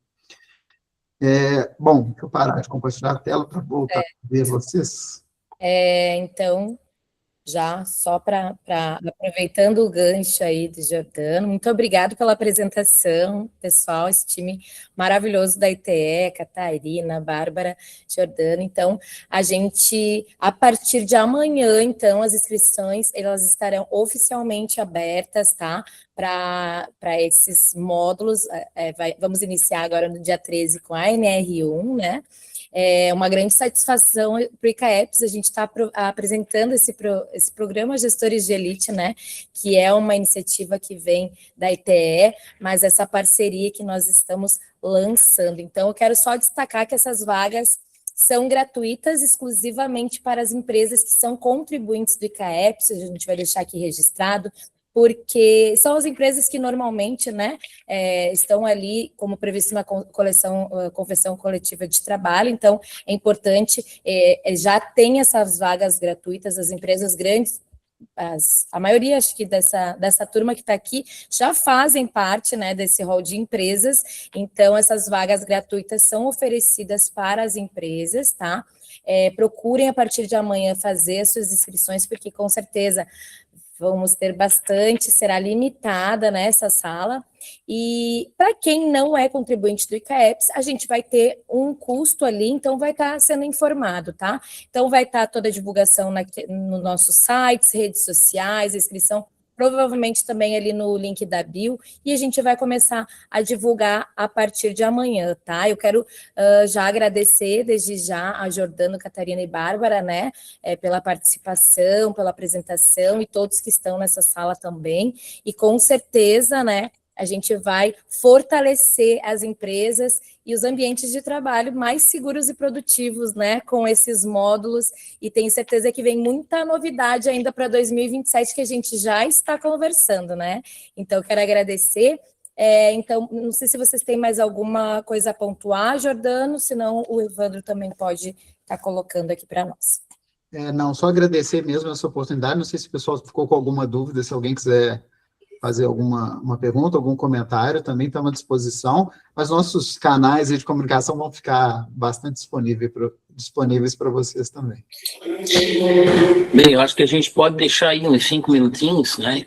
Bom, deixa eu parar de compartilhar a tela para voltar a ver vocês. Então, já só para aproveitando o gancho aí do Jordano, muito obrigado pela apresentação, pessoal, esse time maravilhoso da ITE, Catarina, Bárbara, Jordano. Então, a gente, a partir de amanhã, então, as inscrições, elas estarão oficialmente abertas, tá? Para esses módulos, vamos iniciar agora no dia 13 com a NR1, né? É uma grande satisfação para o ICAEPS, a gente está apresentando esse programa Gestores de Elite, né, que é uma iniciativa que vem da ITE, mas essa parceria que nós estamos lançando. Então, eu quero só destacar que essas vagas são gratuitas exclusivamente para as empresas que são contribuintes do ICAEPS, a gente vai deixar aqui registrado, porque são as empresas que normalmente, né, estão ali como previsto na convenção coletiva de trabalho, então é importante, já tem essas vagas gratuitas, as empresas grandes, a maioria, acho que dessa turma que está aqui, já fazem parte, né, desse rol de empresas, então essas vagas gratuitas são oferecidas para as empresas, tá? Procurem a partir de amanhã fazer as suas inscrições, porque com certeza vamos ter bastante, será limitada nessa sala, e para quem não é contribuinte do ICAEPS, a gente vai ter um custo ali, então vai estar sendo informado, tá? Então vai estar toda a divulgação no nossos sites, redes sociais, a inscrição, provavelmente também ali no link da bio, e a gente vai começar a divulgar a partir de amanhã, tá? Eu quero já agradecer desde já a Jordano, Catarina e Bárbara, né, pela participação, pela apresentação, e todos que estão nessa sala também, e com certeza, né, a gente vai fortalecer as empresas e os ambientes de trabalho mais seguros e produtivos, né, com esses módulos, e tenho certeza que vem muita novidade ainda para 2027 que a gente já está conversando, né? Então, quero agradecer. Então, não sei se vocês têm mais alguma coisa a pontuar, Jordano, senão o Evandro também pode estar colocando aqui para nós. Não, só agradecer mesmo essa oportunidade, não sei se o pessoal ficou com alguma dúvida, se alguém quiser fazer uma pergunta, algum comentário, também estamos à disposição, mas nossos canais de comunicação vão ficar bastante disponíveis para vocês também. Bem, eu acho que a gente pode deixar aí uns 5 minutinhos, né,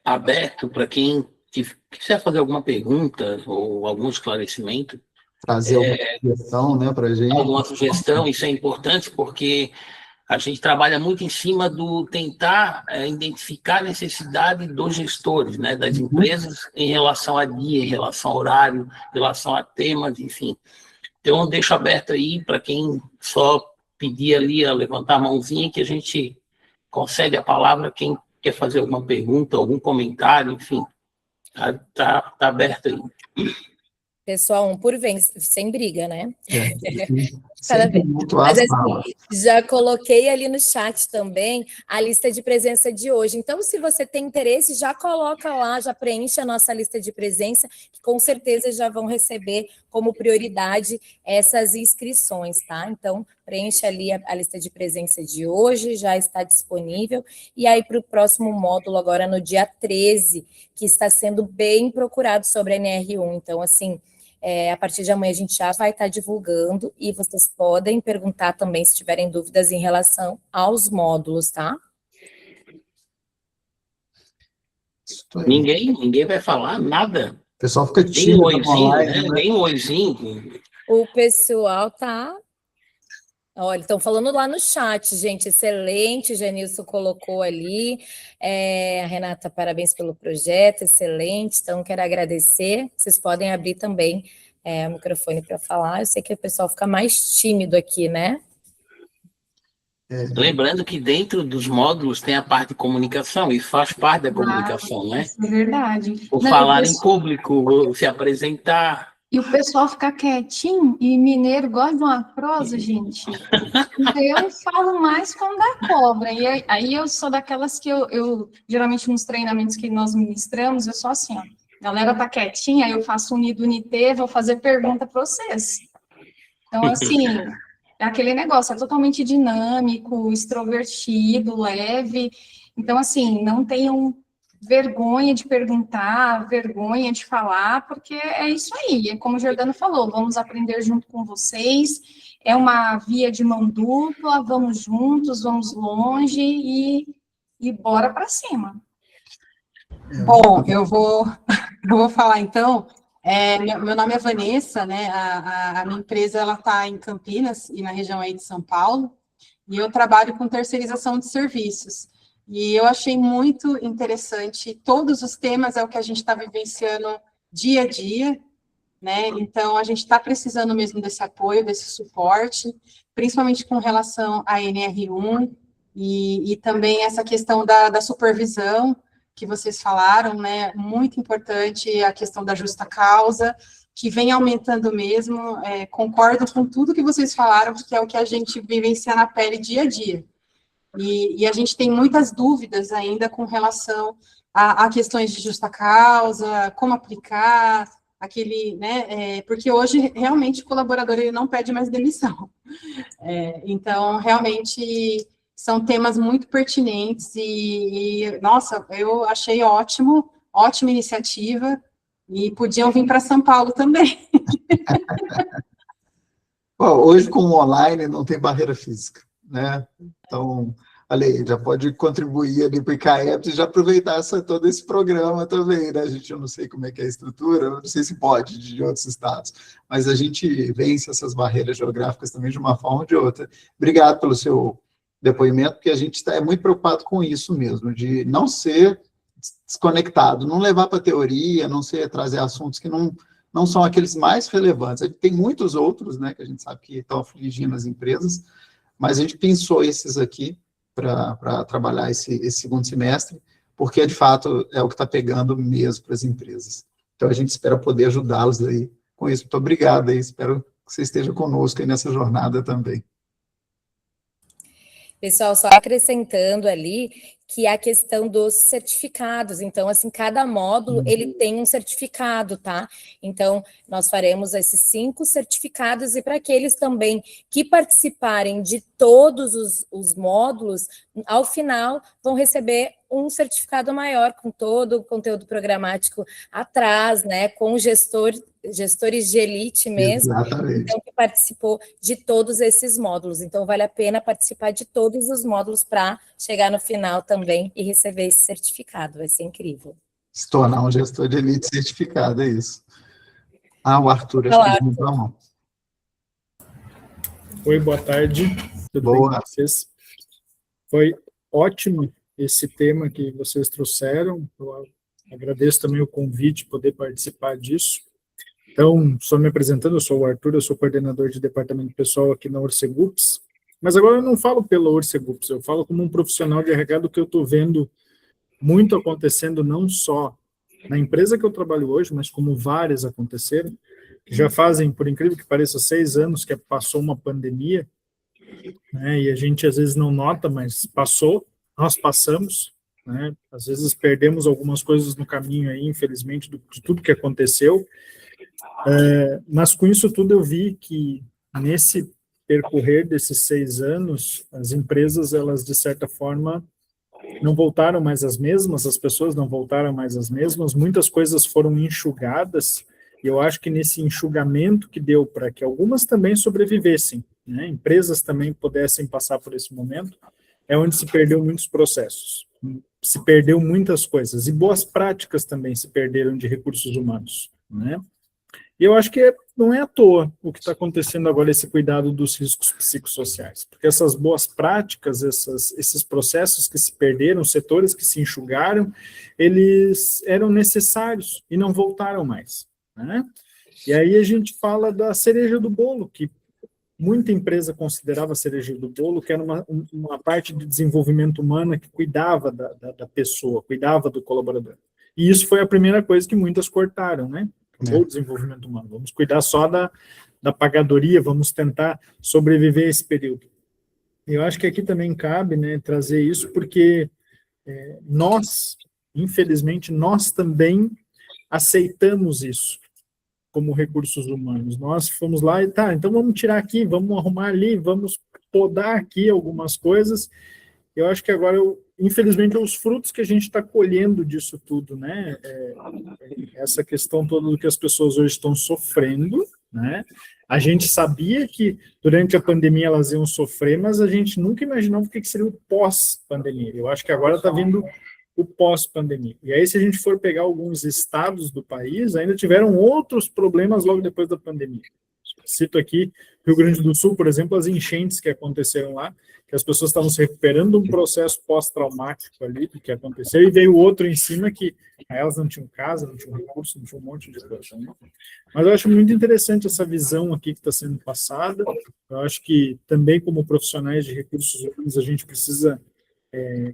aberto para quem quiser fazer alguma pergunta ou algum esclarecimento. Trazer alguma sugestão, né, para a gente. Alguma sugestão, isso é importante, porque a gente trabalha muito em cima do tentar identificar a necessidade dos gestores, né, das empresas em relação a dia, em relação a horário, em relação a temas, enfim. Então, eu deixo aberto aí para quem só pedir ali a levantar a mãozinha, que a gente concede a palavra, quem quer fazer alguma pergunta, algum comentário, enfim, tá aberto aí. Pessoal, um por vez, sem briga, né? Mas assim, já coloquei ali no chat também a lista de presença de hoje. Então, se você tem interesse, já coloca lá, já preenche a nossa lista de presença, que com certeza já vão receber como prioridade essas inscrições, tá? Então, preenche ali a lista de presença de hoje, já está disponível. E aí, para o próximo módulo, agora no dia 13, que está sendo bem procurado sobre a NR1. Então, assim, a partir de amanhã a gente já vai estar divulgando, e vocês podem perguntar também se tiverem dúvidas em relação aos módulos, tá? Ninguém vai falar nada. O pessoal fica tímido. Nem um oizinho. O pessoal tá... Olha, estão falando lá no chat, gente, excelente, o Genilson colocou ali, a Renata, parabéns pelo projeto, excelente, então quero agradecer, vocês podem abrir também o microfone para falar, eu sei que o pessoal fica mais tímido aqui, né? Lembrando que dentro dos módulos tem a parte de comunicação, isso faz parte da comunicação, né? Isso é verdade. O falar em público, se apresentar... E o pessoal ficar quietinho, e mineiro gosta de uma prosa, gente. Eu falo mais quando dá cobra. E aí eu sou daquelas que eu geralmente nos treinamentos que nós ministramos, eu sou assim, ó. A galera tá quietinha, aí eu faço unidunité, vou fazer pergunta para vocês. Então, assim, é aquele negócio, é totalmente dinâmico, extrovertido, leve. Então, assim, não tenham vergonha de perguntar, vergonha de falar, porque é isso aí, é como o Jordano falou, vamos aprender junto com vocês, é uma via de mão dupla, vamos juntos, vamos longe e bora para cima. Bom, eu vou falar então, meu nome é Vanessa, né, a minha empresa ela está em Campinas e na região aí de São Paulo, e eu trabalho com terceirização de serviços. E eu achei muito interessante, todos os temas é o que a gente está vivenciando dia a dia, né? Então, a gente está precisando mesmo desse apoio, desse suporte, principalmente com relação à NR1 e também essa questão da supervisão que vocês falaram, né? Muito importante a questão da justa causa, que vem aumentando mesmo. Concordo com tudo que vocês falaram, porque é o que a gente vivencia na pele dia a dia. E a gente tem muitas dúvidas ainda com relação a questões de justa causa, como aplicar, né, porque hoje, realmente, o colaborador ele não pede mais demissão. Então, realmente, são temas muito pertinentes nossa, eu achei ótima iniciativa, e podiam vir para São Paulo também. Bom, hoje, com o online, não tem barreira física, né? Então, olha aí, já pode contribuir ali para o ICAEP e já aproveitar todo esse programa também, né? Eu não sei como é que é a estrutura, eu não sei se pode de outros estados, mas a gente vence essas barreiras geográficas também de uma forma ou de outra. Obrigado pelo seu depoimento, porque a gente é muito preocupado com isso mesmo, de não ser desconectado, não levar para a teoria, não trazer assuntos que não são aqueles mais relevantes. A gente tem muitos outros, né, que a gente sabe que estão afligindo as empresas, mas a gente pensou esses aqui para trabalhar esse segundo semestre, porque, de fato, é o que está pegando mesmo para as empresas. Então, a gente espera poder ajudá-los aí com isso. Muito obrigado aí, espero que você esteja conosco aí nessa jornada também. Pessoal, só acrescentando ali que é a questão dos certificados. Então, assim, cada módulo, ele tem um certificado, tá? Então, nós faremos esses 5 certificados, e para aqueles também que participarem de todos os módulos, ao final, vão receber um certificado maior, com todo o conteúdo programático atrás, né? Com gestores de elite mesmo. Exatamente. Então, que participou de todos esses módulos. Então, vale a pena participar de todos os módulos para chegar no final também e receber esse certificado. Vai ser incrível. Se tornar um gestor de elite certificado, é isso. O Arthur, acho que levantou a mão. Oi, boa tarde. Tudo bem com vocês? Foi ótimo esse tema que vocês trouxeram. Eu agradeço também o convite, poder participar disso. Então, só me apresentando, eu sou o Arthur, eu sou coordenador de departamento pessoal aqui na Orcegups, mas agora eu não falo pela Orcegups, eu falo como um profissional de RH do que eu estou vendo muito acontecendo, não só na empresa que eu trabalho hoje, mas como várias aconteceram, que já fazem, por incrível que pareça, 6 anos que passou uma pandemia, né, e a gente às vezes não nota, mas passou, nós passamos, né, às vezes perdemos algumas coisas no caminho aí, infelizmente, de tudo que aconteceu. Mas com isso tudo eu vi que nesse percorrer desses 6 anos, as empresas, elas de certa forma não voltaram mais as mesmas, as pessoas não voltaram mais as mesmas, muitas coisas foram enxugadas, e eu acho que nesse enxugamento que deu para que algumas também sobrevivessem, né, empresas também pudessem passar por esse momento, é onde se perdeu muitos processos, se perdeu muitas coisas, e boas práticas também se perderam de recursos humanos, né? E eu acho que não é à toa o que está acontecendo agora, esse cuidado dos riscos psicossociais, porque essas boas práticas, esses processos que se perderam, setores que se enxugaram, eles eram necessários e não voltaram mais, né? E aí a gente fala da cereja do bolo, que muita empresa considerava a cereja do bolo, que era uma parte de desenvolvimento humano que cuidava da pessoa, cuidava do colaborador. E isso foi a primeira coisa que muitas cortaram, né? O desenvolvimento humano. Vamos cuidar só da pagadoria, vamos tentar sobreviver esse período. Eu acho que aqui também cabe, né, trazer isso, porque nós, infelizmente, nós também aceitamos isso como recursos humanos. Nós fomos lá e então vamos tirar aqui, vamos arrumar ali, vamos podar aqui algumas coisas. Eu acho que agora, infelizmente, é os frutos que a gente está colhendo disso tudo, né? Essa questão toda do que as pessoas hoje estão sofrendo, né? A gente sabia que durante a pandemia elas iam sofrer, mas a gente nunca imaginava o que seria o pós-pandemia. Eu acho que agora está vindo o pós-pandemia. E aí, se a gente for pegar alguns estados do país, ainda tiveram outros problemas logo depois da pandemia. cito aqui, Rio Grande do Sul, por exemplo, as enchentes que aconteceram lá, que as pessoas estavam se recuperando de um processo pós-traumático ali, do que aconteceu, e veio outro em cima que elas não tinham casa, não tinham recurso, não tinham um monte de coisa. Né? Mas eu acho muito interessante essa visão aqui que está sendo passada. Eu acho que também, como profissionais de recursos humanos, a gente precisa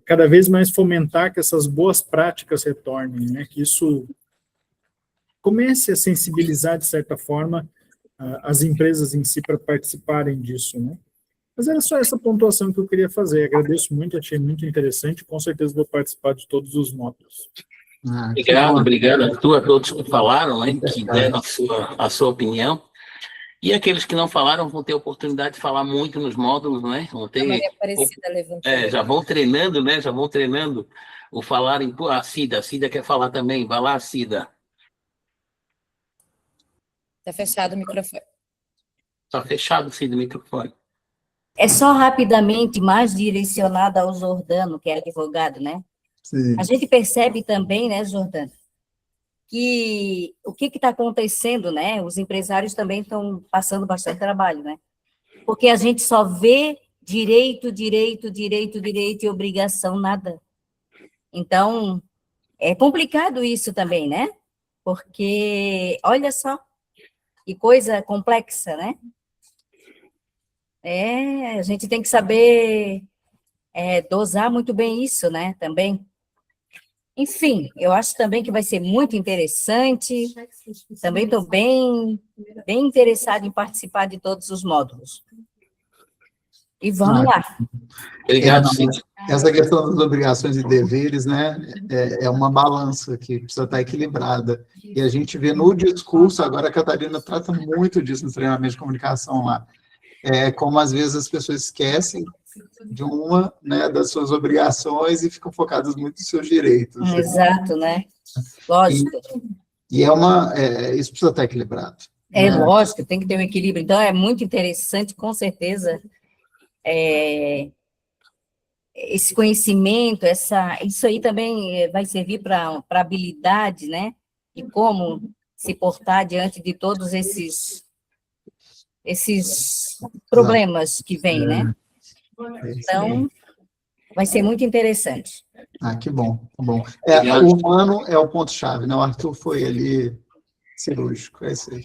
cada vez mais fomentar que essas boas práticas retornem, né? Que isso comece a sensibilizar, de certa forma, as empresas em si para participarem disso, né? Mas era só essa pontuação que eu queria fazer. Agradeço muito, achei muito interessante, com certeza vou participar de todos os módulos. Obrigado a todos que falaram, né, que deram a sua opinião. E aqueles que não falaram vão ter oportunidade de falar muito nos módulos, né? Vão ter, Maria Aparecida levantou. já vão treinando, né? Já vão treinando o falar em... A Cida quer falar também. Vai lá, Cida. Está fechado o microfone. Está fechado, Cida, o microfone. É só rapidamente, mais direcionada ao Jordano, que é advogado, né? Sim. A gente percebe também, né, Jordano, que o que está acontecendo, né? Os empresários também estão passando bastante trabalho, né? Porque a gente só vê direito e obrigação, nada. Então, é complicado isso também, né? Porque, olha só, que coisa complexa, né? A gente tem que saber dosar muito bem isso, né? Também. Enfim, eu acho também que vai ser muito interessante. Também estou bem interessada em participar de todos os módulos. E vamos lá. Obrigado, Cida. Essa questão das obrigações e deveres, né, é uma balança que precisa estar equilibrada. E a gente vê no discurso, agora a Catarina trata muito disso no treinamento de comunicação lá, como às vezes as pessoas esquecem de uma, né, das suas obrigações e ficam focadas muito nos seus direitos. Exato, né? Lógico. E isso precisa estar equilibrado. Lógico, tem que ter um equilíbrio. Então, é muito interessante, com certeza, esse conhecimento, isso aí também vai servir para habilidade, né? E como se portar diante de todos esses problemas que vêm, né? Então, vai ser muito interessante. Que bom, bom. O humano é o ponto-chave, né? O Arthur foi ali cirúrgico, é isso aí.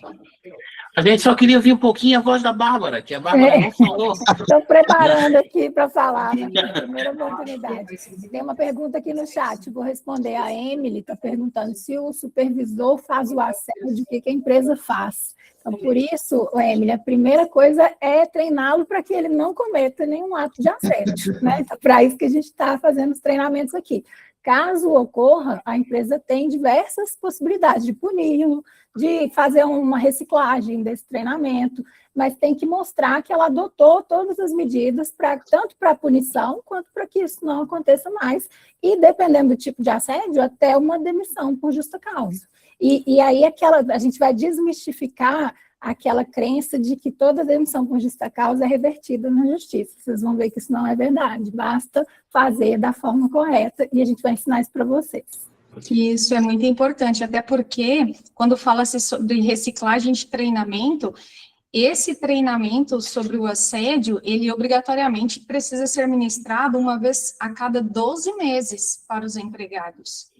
A gente só queria ouvir um pouquinho a voz da Bárbara, que a Bárbara não falou. Estou preparando aqui para falar, na minha primeira oportunidade. Tem uma pergunta aqui no chat, vou responder. A Emily está perguntando se o supervisor faz o assédio, o que a empresa faz. Então, por isso, Emily, a primeira coisa é treiná-lo para que ele não cometa nenhum ato de assédio, né? Então, para isso que a gente está fazendo os treinamentos aqui. Caso ocorra, a empresa tem diversas possibilidades de puni-lo, de fazer uma reciclagem desse treinamento, mas tem que mostrar que ela adotou todas as medidas, tanto para punição, quanto para que isso não aconteça mais, e dependendo do tipo de assédio, até uma demissão por justa causa. E aí a gente vai desmistificar aquela crença de que toda demissão por justa causa é revertida na justiça. Vocês vão ver que isso não é verdade, basta fazer da forma correta, e a gente vai ensinar isso para vocês. Isso é muito importante, até porque, quando fala-se sobre reciclagem de treinamento, esse treinamento sobre o assédio, ele obrigatoriamente precisa ser ministrado uma vez a cada 12 meses para os empregados.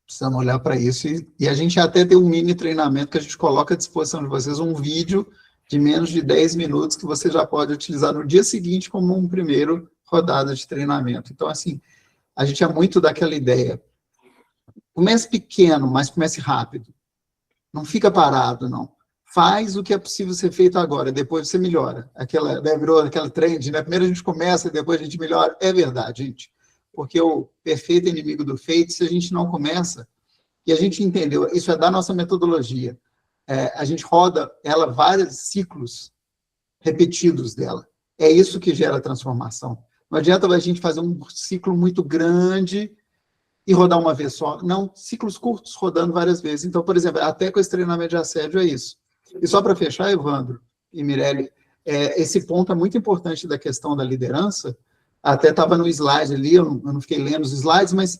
Precisamos olhar para isso, e a gente até tem um mini treinamento que a gente coloca à disposição de vocês, um vídeo de menos de 10 minutos que você já pode utilizar no dia seguinte como um primeiro rodada de treinamento. Então, assim, a gente é muito daquela ideia, comece pequeno, mas comece rápido, não fica parado, não. Faz o que é possível ser feito agora, depois você melhora. Virou aquela trend, né? Primeiro a gente começa, depois a gente melhora. É verdade, gente. Porque o perfeito é inimigo do feito, se a gente não começa, e a gente entendeu, isso é da nossa metodologia, a gente roda ela vários ciclos repetidos dela, é isso que gera transformação. Não adianta a gente fazer um ciclo muito grande e rodar uma vez só, não, ciclos curtos rodando várias vezes. Então, por exemplo, até com esse treinamento de assédio é isso. E só para fechar, Evandro e Mirelle, esse ponto é muito importante da questão da liderança, até estava no slide ali, eu não fiquei lendo os slides, mas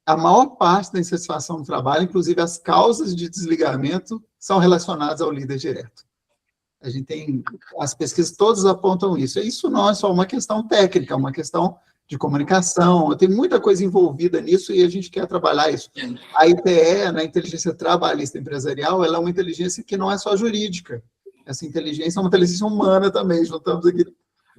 a maior parte da insatisfação no trabalho, inclusive as causas de desligamento, são relacionadas ao líder direto. A gente tem, as pesquisas todas apontam isso. Isso não é só uma questão técnica, é uma questão de comunicação, tem muita coisa envolvida nisso e a gente quer trabalhar isso. A ITE, na inteligência trabalhista empresarial, ela é uma inteligência que não é só jurídica. Essa inteligência é uma inteligência humana também. Juntamos aqui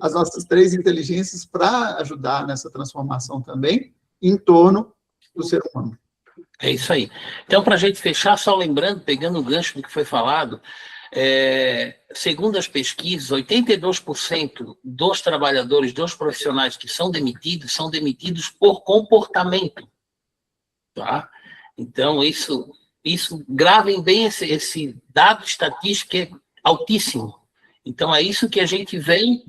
as nossas 3 inteligências para ajudar nessa transformação também, em torno do ser humano. É isso aí. Então, para a gente fechar, só lembrando, pegando o gancho do que foi falado, segundo as pesquisas, 82% dos trabalhadores, dos profissionais que são demitidos por comportamento. Tá? Então, isso gravem bem esse dado estatístico que é altíssimo. Então, é isso que a gente vem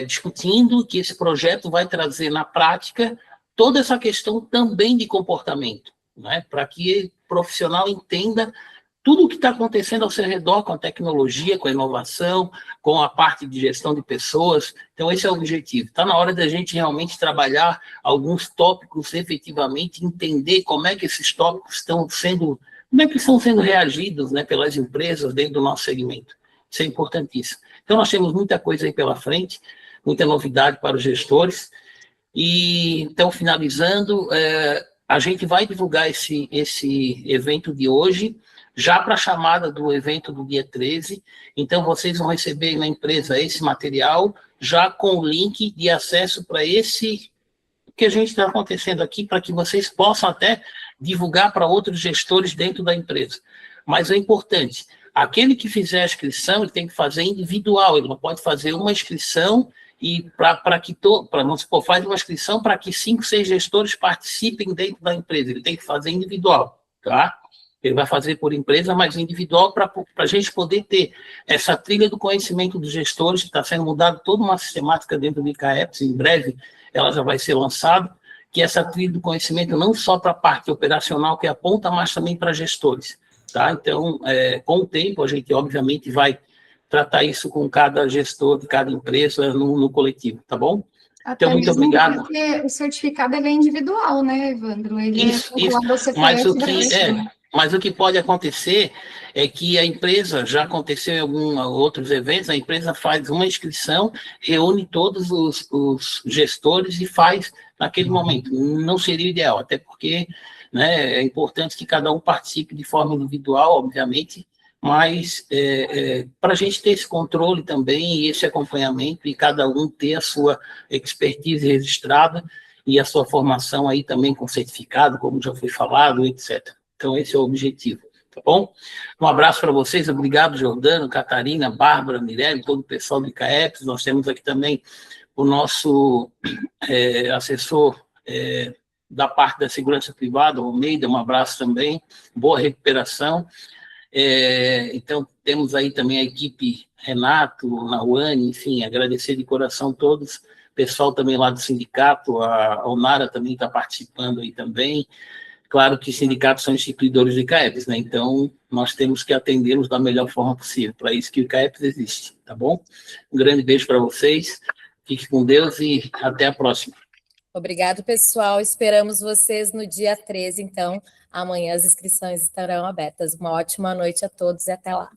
discutindo, que esse projeto vai trazer na prática toda essa questão também de comportamento, né? Para que o profissional entenda tudo o que está acontecendo ao seu redor com a tecnologia, com a inovação, com a parte de gestão de pessoas. Então, esse é o objetivo. Está na hora da gente realmente trabalhar alguns tópicos efetivamente, entender como é que esses tópicos estão sendo reagidos, né, pelas empresas dentro do nosso segmento. Isso é importantíssimo. Então, nós temos muita coisa aí pela frente, muita novidade para os gestores. E, então, finalizando, a gente vai divulgar esse evento de hoje, já para a chamada do evento do dia 13. Então, vocês vão receber na empresa esse material, já com o link de acesso para esse que a gente está acontecendo aqui, para que vocês possam até divulgar para outros gestores dentro da empresa. Mas é importante, aquele que fizer a inscrição, ele tem que fazer individual, ele não pode fazer uma inscrição e faz uma inscrição para que 5, 6 gestores participem dentro da empresa, ele tem que fazer individual, tá? Ele vai fazer por empresa, mas individual, para a gente poder ter essa trilha do conhecimento dos gestores, que está sendo mudada toda uma sistemática dentro do ICAEPS, em breve ela já vai ser lançada, que essa trilha do conhecimento não só para a parte operacional que aponta, mas também para gestores, tá? Então, com o tempo, a gente obviamente vai tratar isso com cada gestor de cada empresa no coletivo, tá bom? Até então, muito mesmo obrigado. Porque o certificado ele é individual, né, Evandro? Ele Isso. Mas o que pode acontecer é que a empresa, já aconteceu em alguns outros eventos, a empresa faz uma inscrição, reúne todos os gestores e faz naquele momento. Não seria ideal, até porque, né, é importante que cada um participe de forma individual, obviamente, mas para a gente ter esse controle também e esse acompanhamento e cada um ter a sua expertise registrada e a sua formação aí também com certificado, como já foi falado, etc. Então, esse é o objetivo, tá bom? Um abraço para vocês, obrigado, Jordano, Catarina, Bárbara, Mirelle, todo o pessoal do ICAEPS. Nós temos aqui também o nosso assessor da parte da segurança privada, o Almeida, um abraço também, boa recuperação. Então, temos aí também a equipe Renato, Nauane, enfim, agradecer de coração todos, pessoal também lá do sindicato, a Onara também está participando aí também. Claro que sindicatos são instituidores do ICAEPS, né? Então, nós temos que atendê-los da melhor forma possível, para isso que o ICAEPS existe, tá bom? Um grande beijo para vocês, fique com Deus e até a próxima. Obrigado, pessoal. Esperamos vocês no dia 13, então. Amanhã as inscrições estarão abertas. Uma ótima noite a todos e até lá.